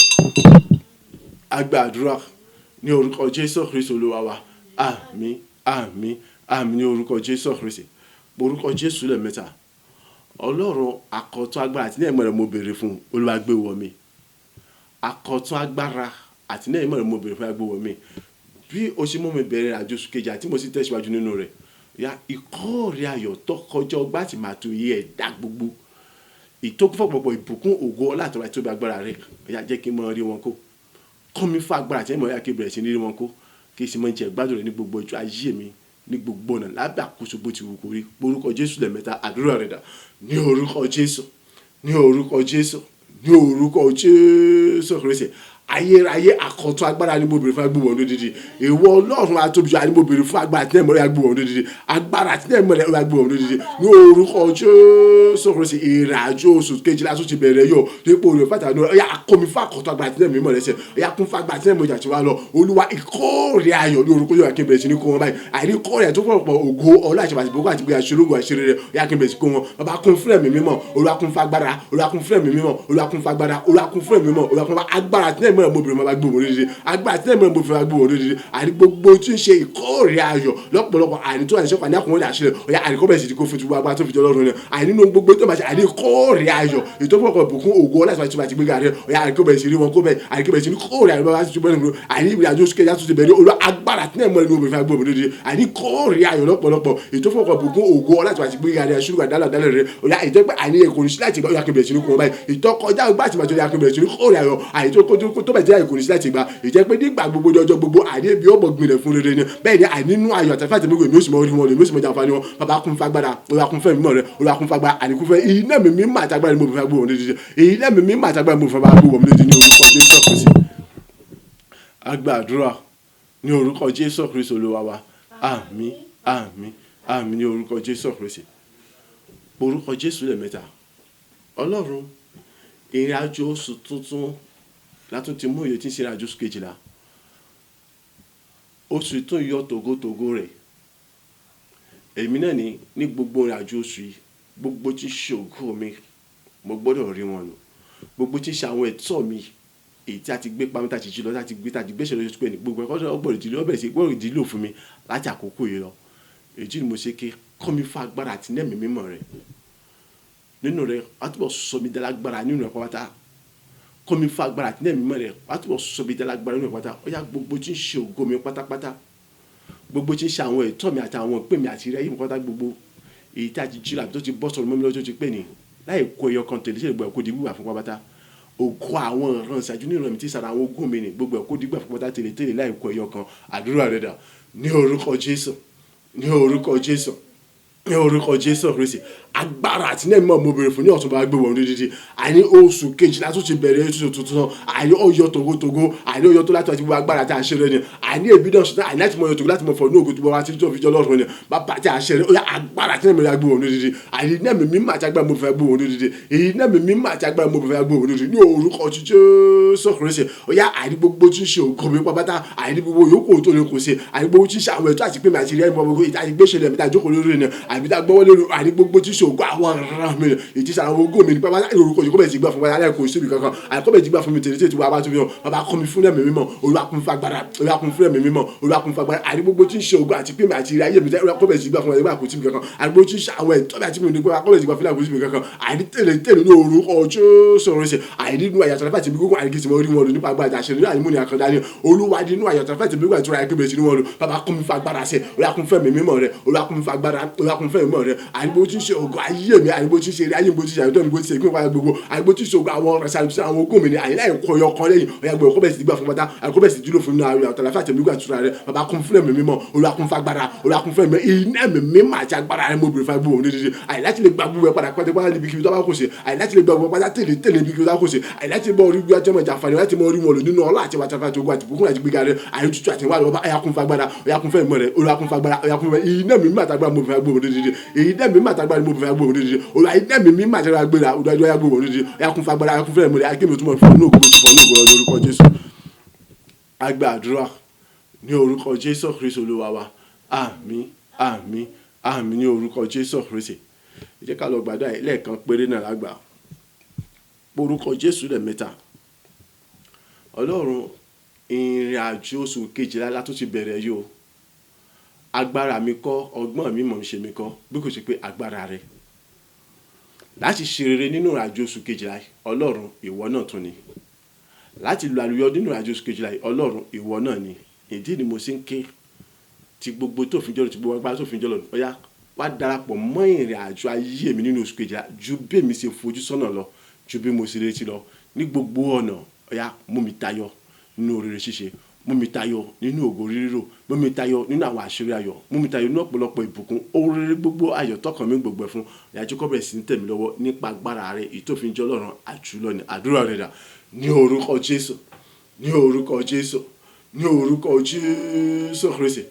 agbàdúrà ní orúkọ Jésù Kristi Olúwa wa àmín àmín àmín ní orúkọ Jésù Kristi orúkọ Jésù lẹ́ẹ̀mẹ́ta Ọlọ́run àkọ́tún agbára àti ní ẹ̀mọ́ rẹ̀ mo béèrè fún Olúwa gbé wọ̀ mí àkọ́tún agbára àti ní ẹ̀mọ́ rẹ̀ mo béèrè fún agbé wọ̀ mí bí o ṣe mú mi bẹ̀rẹ̀ àjò oṣù kejì àti mo sì tẹ̀síwájú nínú rẹ̀ ya ìkórè ayọ̀ tó kọjá ọgbà tí màá tó yé ẹ̀dá gbogbo ìtókùfọ̀pọ̀pọ̀ ìbùkún ògo ọlá àtọ́ra tó bí agbára rẹ̀ ya jẹ́ kí n mọ rí wọn kó kọ́ mi fún agbára àti ẹ̀mọ́ ya kí bẹ̀rẹ̀ sí ní rí wọn kó kí n sì mọ jẹ́ gbádùn rẹ̀ ní gbogbo ọjọ́ ayé mi ní gbogbo ọ̀nà lábẹ́ àkóso bó ti wù kó rí orúkọ Jésù lẹ́ẹ̀mẹ́ta àdúrà rẹ̀ dà ní orúkọ Jésù ní orúkọ Jésù ní orúkọ Jésù Kristi ayérayé àkọ́tún agbára ní mo béèrè fún agbóhùn lódìdí ìwọ Ọlọ́run àtòbíjọ àní mo béèrè fún agbára tí ẹ̀mọ́rẹ́ agbóhùn lódìdí agbára tí ẹ̀mọ́rẹ́ agbóhùn lódìdí ní orúkọ Jésù Kristi ìrìnàjò oṣù kejìlá tó ti bẹ̀rẹ̀ yọ dípò rẹ̀ fàtà ní ọ̀yà akọ́mi fún àkọ́tún agbára tí ẹ̀mọ́ rẹ̀ ṣe ọ̀yà kún fún agbára tí ẹ̀mọ́ ìjà ti wá lọ Olúwa ìkórè ayọ̀ ní orúkọ yóò akínbẹ̀rẹ̀ sí ní kó wọn báyìí àìní kórè tó pọ̀ ògo ọlá àṣẹ àti bókó àti gbé aṣọ́lógún àṣírí rẹ̀ ọ̀yà akínbẹ̀rẹ̀ sí kó wọn bàbá kún fún ẹ̀mí mímọ́ Olúwa kún fún agbára Olúwa kún fún ẹ̀mí mímọ́ Olúwa kún fún agbára Olúwa kún fún ẹ̀mí mímọ́ Olúwa kún fún agbára tí ẹ̀mọ́ rẹ̀ mo béèrè máa gbó agbára tí ẹ̀mọ́ ìbòfin agbó òdòdó àní gbogbo tí ń ṣe ìkórè ayọ̀ lọ́pọ̀lọpọ̀ àní tó àní sọ́kàn ní àkùnrin àṣírí ọ̀yà àní kọ́ bẹ̀rẹ̀ sí ti kó fi tu agbára tó fi jọ lọ́rùn rẹ̀ àní nínú gbogbo tó máa ṣe àní ìkórè ayọ̀ ìtọ́pọ̀lọpọ̀ ìbùkún ògo láti máa ti gbéga rẹ̀ ọ̀yà àní kọ́ bẹ̀rẹ̀ sí rí wọn kó bẹ̀ àní kọ́ bẹ̀rẹ̀ sí ní kórè ayọ̀ bá ti bẹ̀rẹ̀ àní ìrìn àjò sókè yàtọ̀ ti bẹ̀rẹ̀ olú agbára tí ẹ̀mọ́ ìbòfin agbó òdòdó àní kórè ayọ̀ lọ́pọ̀lọpọ̀ ìtọ́pọ̀lọpọ̀ ìbùkún ògo láti máa ti gbéga rẹ̀ aṣúrù àdálà dálẹ̀ rẹ̀ ọ̀yà ìtọ́pẹ́ àní èkó sí láti gbà ọ̀yà kọ́ bẹ̀rẹ̀ sí ní kó wọn báyìí ìtọ́kọjá ọgbà àti màtọ́ ọ̀yà kọ́ bẹ̀rẹ̀ sí ní kórè ayọ̀ àyè tó bẹ̀ jẹ́ èkó sí láti gbà ìjẹ́ pé nígbà gbogbo ọjọ́ gbogbo àdé bí ó bọ̀ gbìnlẹ̀ fún rere ni bẹ́ẹ̀ ni àìnínú ayọ̀ àtàfà tẹ̀mí gbèmí oṣù mọ́ orí wọn lè oṣù mọ́ jàǹfààní wọn bàbá kún fagbára olúwa kún fẹ́ mímọ́ rẹ olúwa kún fagbára àníkú fẹ́ iná mi mímọ́ àtàgbára ni mo fẹ́ gbó wọn lédìí iná mi mímọ́ àtàgbára ni mo fẹ́ gbó wọn lédìí ní orúkọ Jésù Kristi agbàdúrà ní orúkọ Jésù Kristi Olúwa wa àmín àmín àmín ní orúkọ Jésù Kristi orúkọ Jésù lẹ́ẹ̀mẹ́ta Ọlọ́run ìrìn àjò oṣù tuntun látún ti mú iye tí ń ṣe ìrìn àjò oṣù kejìlá oṣù tó yọ tògótògó rẹ̀ èmi náà ní gbogbo ìrìn àjò oṣù yìí gbogbo tí ṣògo mi mo gbọ́dọ̀ rí wọn lò gbogbo tí ṣe àwọn ẹ̀tọ́ mi èyí tí a ti gbé pamọ́ tá a ti jí lọ tá a ti gbé ṣẹlẹ̀ oṣù pé ní gbogbo ẹ̀kọ́ ọgbọ̀n ìdílé ọbẹ̀ sí gbọ́dọ̀ ìdílé òfin mi láti àkókò yìí lọ èyí ni mo ṣe ké kọ́ mi fún agbára àti nẹ́ẹ̀mí mímọ́ rẹ̀ nínú rẹ̀ wàá túbọ̀ sọ mi dálágbára nínú ẹ̀kọ́ pátá kọ́ mi fún agbára àti nẹ́ẹ̀mí mímọ́ rẹ̀ wàá túbọ̀ sọ mi dálágbára nínú ẹ̀kọ́ pátá ó yá gbogbo tí ń ṣe ògo mi pátápátá gbogbo tí ń ṣe àwọn ẹ̀tọ́ mi àti àwọn ìpè mi àti rẹ̀ yìí pátá gbogbo èyí tí a ti jí làbí tó ti bọ́ sọ̀rọ̀ mọ́mi lọ́jọ́ ti pè ní láì kó ẹyọ kan tẹ̀lé ṣèlú ẹ̀kọ́ di wíwà fún pátá ògo àwọn ìran ìṣáájú nínú mi tí sara àwọn ogún mi ní gbogbo ẹ̀kọ́ dìgbà fún pátá tẹ̀lé láì kó ẹyọ kan àdúrà rẹ̀ dà ní orúkọ Jésù ní orúkọ Jésù ní orúkọ Jésù Kristi agbára àti náà mọ̀ mo bèrè fún ní ọ̀tún bá gbé wọn dídí àní oṣù kejìlá tó ti bẹ̀rẹ̀ oṣù tuntun àní ọyọ togotogo àní ọyọ tó láti wá ti wọ agbára tí a ṣe rẹ ni àní evidence náà àní láti mọ ọyọ togo láti mọ fọ ní ògùn tó bọ wá títí tó fi jọ lọ́rùn ni bàbá tí a ṣe rẹ ó yá agbára tí náà mi gbé wọn dídí àní náà mi mímọ̀ àti agbára mo fẹ́ gbé wọn dídí èyí náà mi mímọ̀ àti agbára mo fẹ́ gbé wọn dídí ní orúkọ Jésù Kristi ó yá àní gbogbo tí ń ṣe ògùn mi pátá àní gbogbo yòókù tó ní kò ṣe àní gbogbo tí ń ṣe àwọn ètò àti pé mi àti rí ẹni gbogbo ìtàjì gbéṣẹ́ lẹ̀ mi tàjọ́ kò lórí ni àbí tá gbọ́wọ́ lórí àní gbogbo tí ń ṣe ògùn àwọn ará mi ìtì sàrà ogún mi ní pátá lórúkọ yìí kó bẹ̀ sí gbà fún wa alẹ́ kò síbi kankan àní kó bẹ̀ sí gbà fún mi tètè tí wàá bá tún mi hàn bàbá kọ́ mi fún ẹ̀mí mímọ́ Olúwa kún fún agbára Olúwa kún fún ẹ̀mí mímọ́ Olúwa kún fún agbára àní gbogbo tí ń ṣe ògùn àti pé mi àti rí ayé mi kó bẹ̀ sí gbà fún wa kò síbi kankan àní gbogbo tí ń ṣe àwọn ẹ̀tọ́ àti mi ní pé kó bẹ̀ sí gbà fún wa kò síbi kankan àní tẹ̀lé ní orúkọ Jésù Kristi àní nínú àyàtọ̀ láti ibi gbogbo àní kì í ti mọ orí wọn lò nípa agbára àṣẹ nínú àyímúni àkàndá ni Olúwa nínú àyàtọ̀ láti ibi gbogbo àti ọ̀rọ̀ àyíkébẹ̀ sí ní wọn lò bàbá kún mi fún agbára ṣe Olúwa kún fún ẹ̀mí mímọ́ rẹ Olúwa kún fún agbára Olúwa kún fún ẹ̀mí mímọ́ rẹ àní gbogbo tí ń ṣe ògùn ayé mi àní gbogbo tí ń ṣe eré ayé mi gbogbo tí ń ṣe àyọ̀tọ̀ mi gbogbo tí ń ṣe ìpín ìpàdé gbogbo àní gbogbo tí ń ṣe ògùn àwọn ọ̀rẹ́ sáré àwọn ogún mi ni àyìn láì kọ ọyọ kan lẹ́yìn ọ̀yà gbogbo kọ́bẹ̀ sí gbà fún pátá àkọ́bẹ̀ sí dúró fún nínú àwọn ọ̀tọ̀ láfíà tẹ̀mí gbà tura rẹ bàbá kún fún ẹ̀mí mímọ́ Olúwa kún fún agbára Olúwa kún fún ẹ̀mí iná ẹ̀mí mímọ́ àti agbára rẹ mo bèrè fún gbogbo nídìí àyìn láti lè gba gbogbo ẹ̀ padà pátá pátá níbi kí tó bá kò sí àyìn láti lè gba gbogbo pátá tèlé níbi kí tó bá kò sí àyìn láti bọ́ orí gbé ọjọ́ ìjànfàní láti mọ orí wọn lò nínú ọlá àti wàtàfà tó gbà àti bùkún àti gbígbà rẹ àyìn tútù àti wà lọ́wọ́ ọ̀yà kún fún agbára ọ̀yà kún fún ẹ̀mí rẹ Olúwa kún fún agbára ọ̀yà kún fún iná ẹ̀mí mímọ́ àtàgbára mo bèrè fún gbogbo nídìí iná ẹ̀mí mímọ́ àtàgbára mo bèrè fún gbogbo nídìí Olúwa iná ẹ̀mí mímọ́ àtàgbára gbéra ọ̀yà gbogbo nídìí ọ̀yà kún fún agbára ọ̀yà kún fún ẹ̀mí rẹ àyìn kí mi tún mọ̀ fún inú ògbó ti fọ́ inú ògbó lórúkọ Jésù agba àdúrà ní orúkọ Jésù Kristi Olúwa wa àmín àmín àmín ní orúkọ Jésù Kristi ẹ jẹ́ ká lọ gbàdúrà lẹ́ẹ̀kan péré náà lágbà orúkọ Jésù lẹ́ẹ̀mẹ́ta Ọlọ́run ìrìn àjò oṣù kejìlá látó ti bẹ̀rẹ̀ yìí o agbára mi kọ́ ọgbọ́n mi mọ̀ ṣe mi kọ́ bí kò ṣe pé agbára rẹ láti ṣe rere nínú ìrìn àjò oṣù kejìlá Ọlọ́run ìwọ náà tún ni láti lo àlùyọ nínú ìrìn àjò oṣù kejìlá Ọlọ́run ìwọ náà ni ìdí ni mo ṣe ń ké ti gbogbo tó fi jọlọ ti gbogbo agbára tó fi jọlọ ọyá wá darapọ̀ mọ́ ìrìn àjò ayé mi nínú oṣù kejìlá ju bí èmi ṣe fojú sọ́nà lọ ju bí mo ṣe retí lọ ní gbogbo ọ̀nà ọyá mú mi tayọ nínú oríire ṣíṣe mú mi tayọ nínú ògo rírò mú mi tayọ nínú àwọn àṣírí ayọ̀ mú mi tayọ nínú ọ̀pọ̀lọpọ̀ ìbùkún oríire gbogbo ayọ̀ tọkàn mi gbogbo ẹ̀ fún ìyájú kọ́bẹ̀ sí ń tẹ̀mí lọ́wọ́ nípa agbára rẹ ìtòfin jọlọ́run àjùlọ ní àdúrà rẹ dà ní orúkọ Jésù ní orúkọ Jésù ní orúkọ Jésù Kristi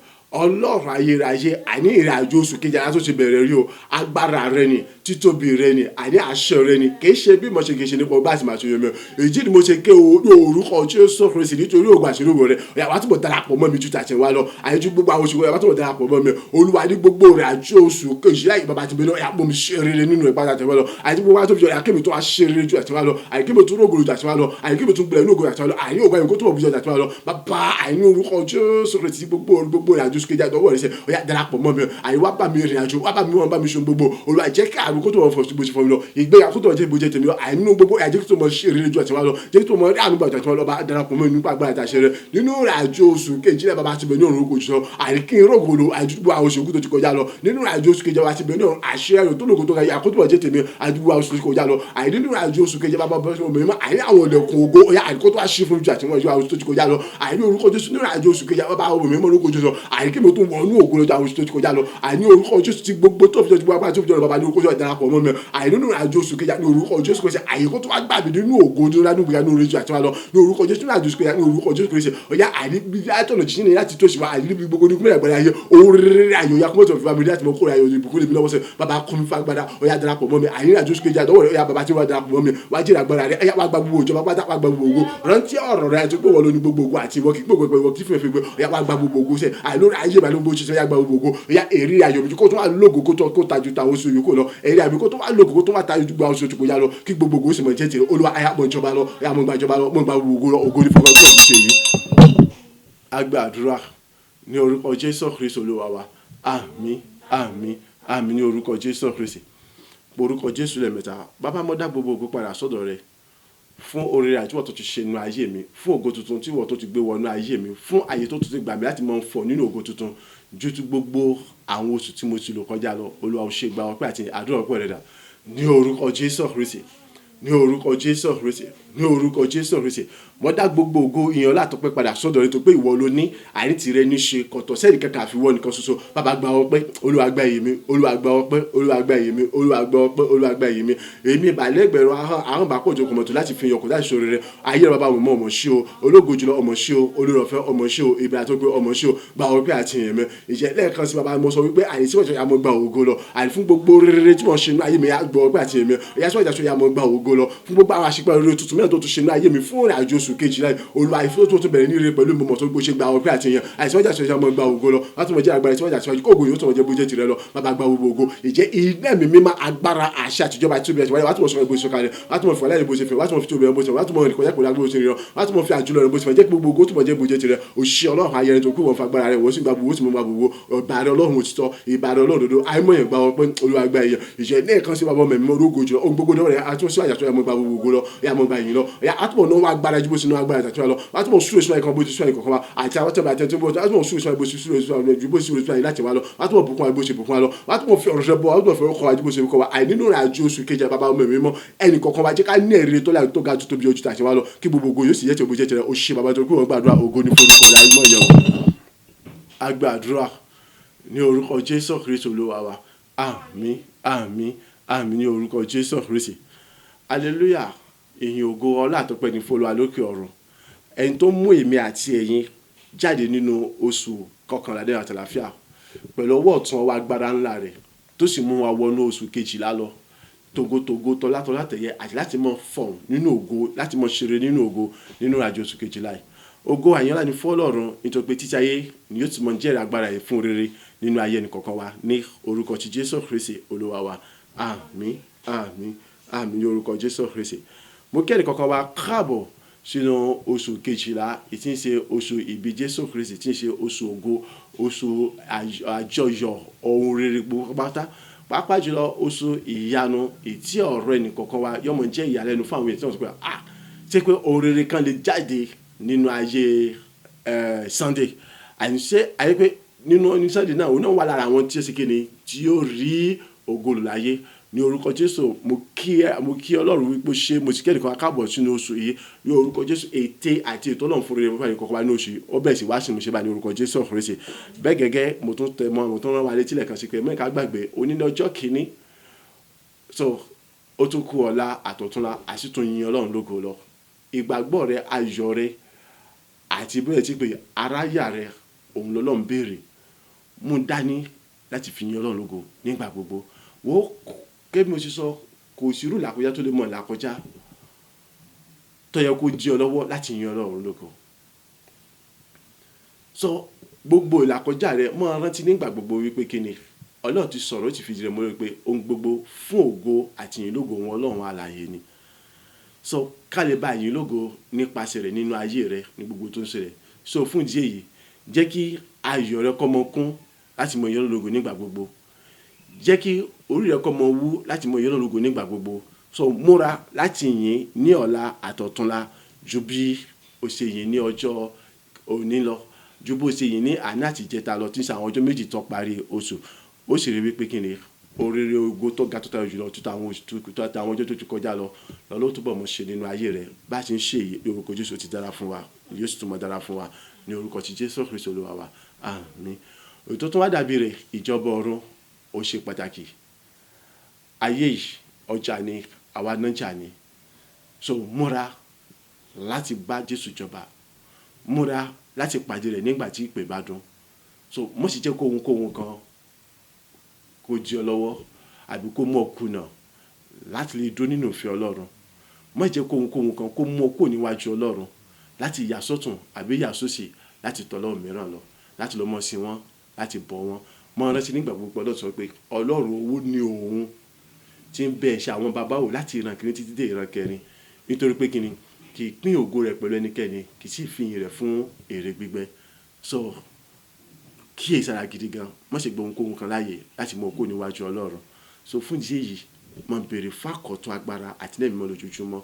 Ọlọ́run ayérayé àní ìrìn àjò oṣù kejìlá tó ti bẹ̀rẹ̀ rí o agbára rẹ ni títóbi rẹ ni àní àṣẹ rẹ ni kì í ṣe bí mo ṣe kì í ṣe nípa ọba àti màṣẹ yẹmẹ èyí ni mo ṣe ké o ní orúkọ Jésù Kristi nítorí ògùn àṣírí ògùn rẹ ọ̀yà wàá túbọ̀ darapọ̀ mọ́ mi ju tàṣẹ wa lọ àyè ju gbogbo àwọn oṣù wọ́n wàá túbọ̀ darapọ̀ mọ́ mi Olúwa ní gbogbo ìrìn àjò oṣù kejìlá yìí bàbá ti bẹ̀rẹ̀ ọ̀yà mo ṣe rere nínú ìpàdé àtẹ̀wọ́ lọ àyè gbogbo wa tó fi jọ àkémi tó wá ṣe rere ju àtẹ̀wọ́ lọ àyè kémi tó rógòrò ju àtẹ̀wọ́ lọ àyè kémi tó gbẹ̀rẹ̀ inú ògùn àtẹ̀wọ́ lọ àyè ògbà yìí kó tó wọ̀ bùjọ àtẹ̀wọ́ lọ bàbá àyè ní orúkọ Jésù Kristi gbogbo ìrìn àjò oṣù kejìlá àtọwọ́ rẹ ṣe ọ̀yà darapọ̀ mọ́ mi àyè wá bá mi rìn àjò wá bá mi wọ́n bá mi ṣe gbogbo Olúwa jẹ́ kí àrùn kó tó wọ́n fọ̀ bó ṣe fọ́ mi lọ ìgbéyàwó kó tó wọ́n jẹ́ bó jẹ́ tèmi lọ àyè nínú gbogbo àyè tó mọ̀ ṣe rere ju àtẹ̀wọ́ lọ jẹ́ tó mọ̀ rí àánú gbà àtẹ̀wọ́ lọ bá darapọ̀ mọ́ nípa agbára àtàṣẹ rẹ nínú ìrìn àjò oṣù kejìlá bàbá ti bẹ̀ ní òrùn kò jọ àyè kí n rògbòlò àdúgbò àwọn oṣù tó ti kọjá lọ nínú ìrìn àjò oṣù kejìlá ti bẹ̀ ní òrùn àṣẹ ayọ̀ tó lòkò tó ga yà kó tó wọ́n jẹ́ tèmi àdúgbò àwọn oṣù tó ti kọjá lọ àyè nínú ìrìn àjò oṣù kejìlá bàbá bọ́ mi mọ́ àyè àwọn ọ̀lẹ̀kùn ògo ọ̀yà àyè kó tó wá ṣí fún ju àti wọ́n ju àwọn oṣù tó ti kọjá lọ àyè ní orúkọ Jésù nínú ìrìn àjò oṣù kejìlá bàbá àwọn mi mọ́ lórúkọ Jésù àyè kí mi tó wọnú ògo lọ́jọ́ àwọn oṣù tó ti kọjá lọ àyè ní orúkọ Jésù ti gbogbo tó fi jọ ti gbogbo agbára tó fi jọ bàbá ní orúkọ Jésù darapọ̀ mọ́ mi àyè nínú ìrìn àjò oṣù kejìlá ní orúkọ Jésù kò ṣe àyè kó tó wá gbàgbé nínú ògo nínú ládùúgbò yà ní orí ju àti wá lọ ní orúkọ Jésù nínú àjò oṣù kejìlá ní orúkọ Jésù kò ṣe ọ̀yà àyè bí látọ̀nà jíjìn ní láti tó ṣe wá àyè níbi gbogbo ní kúmẹ̀rẹ̀ àgbàlá ayé oríire ayò ya kúmọ̀tò fún mi láti mọ kóra ayò ìbùkún lèmi lọ́wọ́ sẹ́ bàbá kún mi fagbada ọ̀yà darapọ̀ mọ́ mi àyè ní àjò oṣù kejìlá àdọ́wọ̀ ọ̀yà bàbá tí wọ́n darapọ̀ mọ́ mi wá jẹ́ àgbàrá rẹ̀ wá gba gbogbo ìjọba pátá wá gba gbogbo ògo rántí ọ̀rọ̀ rẹ̀ àti pé wọ́n ló ní gbogbo ògo àti ìwọ kí gbogbo ìwọ kí fún ẹ̀fẹ̀ gbé ọ̀yà wá gba gbogbo ògo sẹ́ àìlórí ayé ìbàlẹ̀ gbogbo ṣiṣẹ́ ọ̀yà gba gbogbo ògo ọ̀yà èrè ayò mi kó tó wà lógo kó tajú ta oṣù yòókù lọ èrè àmì kó tó wà lógo kó tó wà tajú gba oṣù tó kọjá lọ kí gbogbo ògo sì mọ̀ jẹ́ tèrè Olúwa ayà mọ̀ ìjọba lọ ọ̀yà mọ̀ gba ìjọba lọ mọ̀ gba gbogbo ògo ní fọwọ́ tó ń ṣe yìí. Agba àdúrà ní orúkọ Jésù Kristi Olúwa wa àmín àmín àmín ní orúkọ Jésù Kristi orúkọ Jésù lẹ́ẹ̀mẹ́ta bàbá mo dá gbogbo ògo padà sọ́dọ̀ rẹ fún oríire àti wọ́n tó ti ṣe nínú ayé mi fún ògo tuntun tí wọ́n tó ti gbé wọnú ayé mi fún àyè tó ti gbà mí láti máa ń fọ̀ nínú ògo tuntun ju ti gbogbo àwọn oṣù tí mo ti lò kọjá lọ Olúwa ó ṣe gba ọpẹ́ àti àdúrà ọpẹ́ rẹ dà ní orúkọ Jésù Kristi ní orúkọ Jésù Kristi, ní orúkọ Jésù Kristi. Mo dá gbogbo ògo ìyìn ọlá àtọpẹ́ padà sọ́dọ̀ rẹ tó pé ìwọ ló ní àní tìrẹ ní ṣe kọ̀tọ̀ sẹ́ni kankan àfiwọ́ nìkan ṣoṣo. Bàbá gba ọpẹ́, Olúwa gba ìyìn mi, Olúwa gba ọpẹ́, Olúwa gba ìyìn mi, Olúwa gba ọpẹ́, Olúwa gba ìyìn mi. Èmi ìbàlẹ́gbẹ̀rún ahọ́n bá kọ̀jọ kọ̀mọ̀tò láti fi yọkọ̀ láti ṣòro rẹ. Ayé bàbá mi mọ ọmọ ṣí o, ológo jùlọ ọmọ ṣí o, olórọ̀fẹ́ ọmọ ṣí o, ìbílẹ̀ tó gbé ọmọ ṣí o. Gba ọpẹ́ àti ìyìn mi. Ìjẹ́ lẹ́ẹ̀kan sí bàbá mo sọ wípé àní tí wọ́n ṣe ya mo gba ògo lọ. Àní fún gbogbo rere tí wọ́n ṣe nínú ayé mi, gba ọpẹ́ àti ìyìn mi. Ìyá tí wọ́n ṣe ya mo gba ògo lọ. Fún gbogbo àwọn àṣìpẹ́ rere tuntun mẹ́rin tó tún ṣe nínú ayé mi fún ìrìn àjò oṣù kejìlá yìí. Olúwa ìfẹ́ tó tún bẹ̀rẹ̀ ní ire pẹ̀lú ìmọ̀ tó gbó ṣe gba ọpẹ́ àti ìyìn. Àìsí wọ́n ṣe ya mo gba ògo lọ. Wọ́n tún mọ̀ jẹ́ agbára tí wọ́n ṣe kó ògo yóò tún mọ̀ jẹ́ bó jẹ́ tirẹ̀ lọ. Bàbá gba gbogbo ògo. Ìjẹ́ ilé mi mímọ́ agbára àṣẹ àtijọba tí ó bẹ̀rẹ̀ wá tún mọ̀ sọ bó ṣe kalẹ̀. Wá tún mọ̀ fún aláìní bó ṣe fẹ́, wá tún mọ̀ fi tó bẹ̀rẹ̀ bó ṣe fẹ́, wá tún mọ̀ nìkan jẹ́ pẹ̀lú agbó ṣe rírọ̀, wá tún mọ̀ fi àjùlọ rẹ̀ bó ṣe fẹ́, jẹ́ gbogbo ògo tún mọ̀ jẹ́ bó jẹ́ tirẹ̀. Òṣìṣẹ́ Ọlọ́run ayẹyẹ tó kú wọn fagbára rẹ̀ wọ́n sì gba gbogbo sì mọ̀ gba gbogbo ìbàrẹ̀ Ọlọ́run òtítọ́, ìbàrẹ̀ Ọlọ́run òdodo, àìmọ̀yàn gba ọpẹ́, Olúwa gba ìyìn. Ìjẹ́ lẹ́ẹ̀kan sí bàbá ọmọ mi ológo jùlọ, ohun gbogbo náà rẹ̀ àtúnṣe àyàtọ̀ ẹ̀mọ́ gba gbogbo lọ, ẹ̀mọ́ gba ìyìn lọ. Àtúbọ̀ náà wá agbára jù bó ṣe náà agbára ìtàtúwà lọ, àtúbọ̀ súré sún àìkan bó ti sún àìkan wa, àti àwọn tẹ̀bà àtẹ̀tẹ̀ bó àtúbọ̀ súré sún àìbó súré sún àìkan ju bó súré sún àìkan láti wá lọ, àtúbọ̀ bùkún àìbó ṣe bùkún wa lọ, àtúbọ̀ fi ọ̀rọ̀ ṣẹ bọ̀, àtúbọ̀ fi ọ̀rọ̀ kọ́ wa ju bó ṣe kọ́ wa. Àìnínú rẹ̀ àjò oṣù kejì bàbá ọmọ mi mọ́ ẹnì kọ̀ọ̀kan wa jẹ́ ká ní ẹ̀rí tó láì tó ga tó tóbi ojú tàṣẹ wa lọ, kí gbogbo ògo yóò sì yẹ tí ògo jẹ́ tirẹ̀. Ó ṣe bàbá tó kú wọn gbàdúrà ògo ní forúkọ láì mọ̀ yẹn o. A gbàdúrà ní orúkọ Jésù Kristi Olúwa wa. Àmín, àmín, àmín ní orúkọ Jésù Kristi. Hallelujah. Ìyìn ògo ọlá àtọpẹ́ ní fún Olúwa lókè ọ̀run. Ẹni tó mú èmi àti ẹ̀yin jáde nínú oṣù kọkànlá dé àtàlàfíà pẹ̀lú ọwọ́ ọ̀tún ọwọ́ agbára ńlá rẹ̀ tó sì mú wa wọnú oṣù kejìlá lọ togotogo tọ́látọ́lá tẹ̀yẹ àti láti mọ fọ̀hún nínú ògo, láti mọ ṣeré nínú ògo nínú àjò oṣù kejìlá yìí. Ògo àyànlá ni fún Ọlọ́run nítorí pé títí ayé ni yóò ti mọ jẹ́rìí agbára yìí fún rere nínú ayé ẹnìkọ̀ọ̀kan wa ní orúkọ ti Jésù Kristi Olúwa wa. Àmín, àmín, àmín ní orúkọ Jésù Kristi. Mo kí ẹnìkọ̀ọ̀kan wa káàbọ̀ sínú oṣù kejìlá tí ń ṣe oṣù ìbí Jésù Kristi, tí ń ṣe oṣù ògo, oṣù àjọyọ̀ ohun rere gbogbo pátá, pàápàá jùlọ oṣù ìyanu ìtí ọ̀rọ̀ ẹnìkọ̀ọ̀kan wa yọmọ jẹ́ ìyàlẹ́nu fún àwọn èèyàn tí wọ́n sọ pé ṣé pé ohun rere kan lè jáde nínú ayé Sunday. Àìṣe ayé pé nínú Sunday náà òun náà wà lára àwọn tí ó ṣe kéde tí yóò rí ògo lò láyé. Ní orúkọ Jésù mo kí Ọlọ́run wípé ṣé mo ti kẹ́ni kan káàbọ̀ sínú oṣù yìí ní orúkọ Jésù. Ète àti ètò Ọlọ́run fún rere fún ẹnì kọ̀ọ̀kan wa ní oṣù yìí ó bẹ̀rẹ̀ sí wá sí mo ṣe bá ní orúkọ Jésù Kristi. Bẹ́ẹ̀ gẹ́gẹ́ mo tún rán wa létí lẹ́ẹ̀kan sí pé mẹ́ka gbàgbé òní ní ọjọ́ kìíní, so ó tún kú ọ̀la àtọ̀túnla àsìtún yin Ọlọ́run lógo lọ. Ìgbàgbọ́ rẹ, ayọ̀ rẹ àti bẹ́ẹ̀ tí pé aráyà rẹ òun lọ́lọ́run béèrè mú dání láti fi yin Ọlọ́run lógo nígbà gbogbo. Wo kébí mo ṣe sọ kò sí irú làkọjá tó lè mọ̀ làkọjá tó yẹ kó jí ọ lọ́wọ́ láti yin Ọlọ́run lógo. So gbogbo ìlàkọjá rẹ mọ́ rántí nígbà gbogbo wípé kíni Ọlọ́run ti sọ̀rọ̀ ó ti fìdí rẹ̀ mọ́ wípé ohun gbogbo fún ògo àti ìyìn lógo wọn Ọlọ́run alààyè ni. So ká lè bá ìyìn lógo nípasẹ̀ rẹ̀ nínú ayé rẹ ní gbogbo tó ń ṣẹlẹ̀. So fún ìdí èyí jẹ́ kí ayọ̀ rẹ kó mọ kún láti mọ yin Ọlọ́run lógo nígbà gbogbo. Jẹ́ kí orí rẹ kó mọ wú láti mọ yin Ọlọ́run lógo nígbà gbogbo. So múra láti yìn ní ọ̀la àtọ̀túnla ju bí o ṣe yìn ní ọjọ́ òní lọ, ju bó ṣe yìn ní àná àti ìjẹta lọ tí ń ṣe àwọn ọjọ́ méjì tó parí oṣù. Ó sì rí wípé kíni orere ògo tó ga tó tayọ jùlọ tó àwọn ọjọ́ tó ti kọjá lọ ló túbọ̀ mọ̀ ṣe nínú ayé rẹ̀. Bá ti ń ṣe èyí ní orúkọ Jésù ti dára fún wa, yóò sì tún mọ̀ dára fún wa ní orúkọ ti Jésù Kristi Olúwa wa. Àmín. Ètò tó wá dàbí rẹ̀ ìjọba ọ̀run ó ṣe pàtàkì. Ayé yìí ọjà ni, àwa nájà ni. So múra láti bá Jésù jọba, múra láti pàdé rẹ̀ nígbà tí ìpè bá dún. So mo sì jẹ́ kóhun kan kó jí ọ lọ́wọ́ àbí kó mú ọ kùnà láti lè dún nínú ìfẹ́ Ọlọ́run. Má jẹ́ kóhun kan kó mú ọ kó níwájú Ọlọ́run láti yà sọ́tún àbí yà sósì láti tọ̀lọ́ mìíràn lọ, láti lọ mọ̀ sí wọn, láti bọ̀ wọn. Mo rántí nígbà gbogbo Ọlọ́run sọ pé Ọlọ́run owó ni òun tí ń bẹ ṣe àwọn bàbá wò láti ìran kìíní títí dé ìran kẹrin, nítorí pé kíni kì í pín ògo rẹ̀ pẹ̀lú ẹnikẹ́ni, kì í sì fi ìyìn rẹ̀ fún èrè gbígbẹ́. So kíyè sára gidi gan, má ṣe gbọ́ ohunkóhun kan láàyè láti mọ ògo níwájú Ọlọ́run. So fún ìdí èyí mo béèrè fún àkọ́tún agbára àti lẹ́mìí mọ́ lójoojúmọ́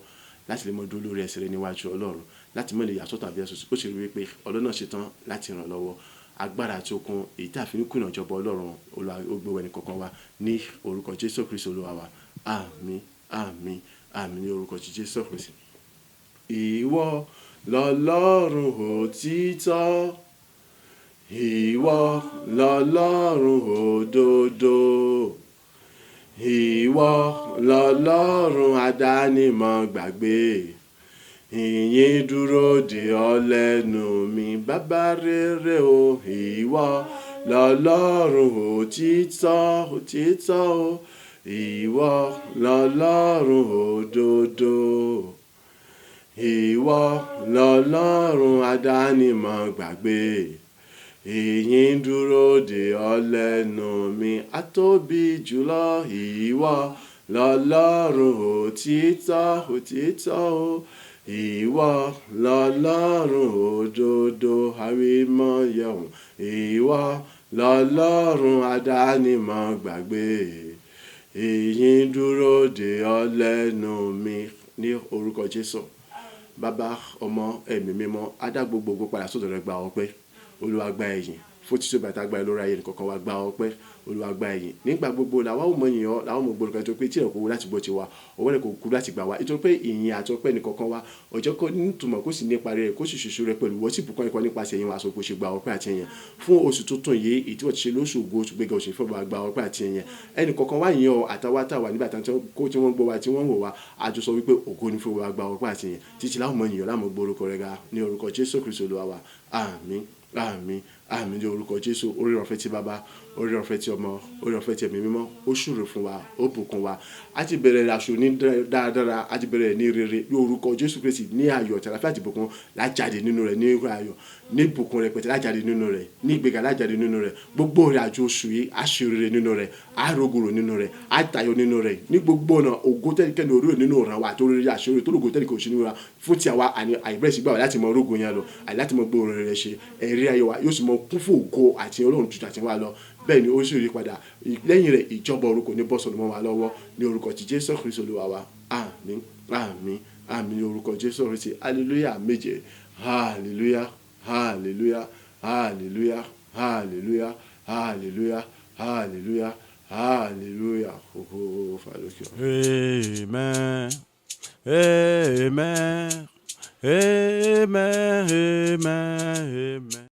láti lè mọ dúró lórí ẹsẹ̀ rẹ níwájú Ọlọ́run, láti mọ̀ lè yàtọ̀ tàbí ẹ̀sùn. Ó sì rí wípé Ọlọ́run náà ṣetán láti ràn lọ́wọ́. Agbára àti okun èyí tí a fi ń kùnà ìjọba Ọlọ́run ó gbé wẹni kankan wa ní orúkọ Jésù Kristi Olúwa wa. Àmín, àmín, àmín ní orúkọ ti Jésù Kristi. Ìwọ lọ́lọ́run òtítọ́, ìwọ lọ́lọ́run òdodo, ìwọ lọ́lọ́run àdánimọ̀ gbàgbé, ìyìn dúró dè ọ́ lẹ́nu mi bàbá rere o. Ìwọ lọ́lọ́run òtítọ́ òtítọ́ o, ìwọ lọ́lọ́run òdodo, ìwọ lọ́lọ́run àdánimọ̀ gbàgbé, ìyìn dúró dè ọ́ lẹ́nu mi àtóbi jùlọ. Ìwọ lọ́lọ́run òtítọ́ òtítọ́ o, ìwọ lọ́lọ́run òdodo àwímọ̀yẹ̀hùn, ìwọ lọ́lọ́run àdánimọ̀ gbàgbé, ìyìn dúró dè ọ́ lẹ́nu mi ní orúkọ Jésù. Bàbá, ọmọ, ẹ̀mí mímọ́, á dá gbogbo padà sọ́dọ̀ rẹ, gba ọpẹ́. Olúwa gba ẹ̀yìn fún títí bàtà gba lórí ayé nìkankan wa, gba ọpẹ́. Olúwa gba ẹ̀yìn nígbà gbogbo làwọn ò mọ yìn ọ́, làwọn ò mọ gbọ́dọ̀ kan tó pé tí ẹ̀kọ́ láti gbọ́ ti wa ọwọ́ rẹ̀ kò kú láti gbà wá, nítorí pé ìyìn àti ọpẹ́ nìkankan wa ọjọ́ kó nítumọ̀ kó sì ní parí rẹ̀ kó sì ṣoṣo rẹ̀ pẹ̀lú wọ́n sì bùkún ẹ̀kọ́ nípasẹ̀ yìí wọn aṣọ kó ṣe gba ọpẹ́ àti ẹ̀yìn fún oṣù tuntun yìí ìtí wọ́n ti ṣe lóṣù ògo oṣù gbéga oṣù ìfẹ́ gba ọpẹ́ àti ẹ̀yìn ẹnì kọ̀ọ̀kan wá yìn ọ́ àtàwátàwà nígbà kó tí wọ́n gbọ́ wa tí wọ́n wò wá àjọsọ wípé ògo ní fún wa gba ọpẹ́ àti ẹ̀yìn títí láwọn mọ yìn ọ́ láwọn gbórúkọ rẹ̀ ga ní orúkọ Jésù Kristi Olúwa wa. Àmín àmín àmín ní orúkọ Jésù. Orí ọ̀fẹ́ ti bàbá, orí ọ̀fẹ́ ti ọmọ, orí ọ̀fẹ́ ti ẹ̀mí mímọ́ ó ṣúre fún wa, ó bùkún wa. A ti bẹ̀rẹ̀ aṣọ ní dáradára, a ti bẹ̀rẹ̀ ní rere ní orúkọ Jésù Kristi, ní ayọ̀ tàlàfíà àti ìbùkún lájáde nínú rẹ̀, ní ayọ̀ ní ìbùkún rẹ̀ pẹ̀tẹ́ lájáde nínú rẹ̀, ní ìgbéga lájáde nínú rẹ̀. Gbogbo rẹ̀ àjò oṣù yìí á ṣe rere nínú rẹ̀, á rògòrò nínú rẹ̀, á tayọ nínú rẹ̀. Ní gbogbo ọ̀nà ògo tẹ́nikẹ́ni orí nínú ọ̀ràn wa àti orí àṣírí tó lògo tẹ́nikẹ́ni òṣì nínú wa fún ti àwa àìbẹ̀rẹ̀ sí gbà wá láti mọ orógo yẹn lọ àti láti mọ gbóòrò rẹ̀ ṣe ẹ̀rí ayọ̀ wa yóò sì mọ kún fún ògo àti Ọlọ́run tuntun àti wa lọ. Bẹ́ẹ̀ ni ó sì rí padà lẹ́yìn rẹ̀ ìjọba ọ̀run kò ní bọ́ sọ̀rọ̀ mọ́ wa lọ́wọ́ ní orúkọ ti Jésù Kristi Olúwa wa. Àmín àmín àmín ní orúkọ Jésù Kristi. Hallelujah méje. Hallelujah hallelujah hallelujah hallelujah hallelujah hallelujah hallelujah. Amen. Amen. Amen. Amen. Amen.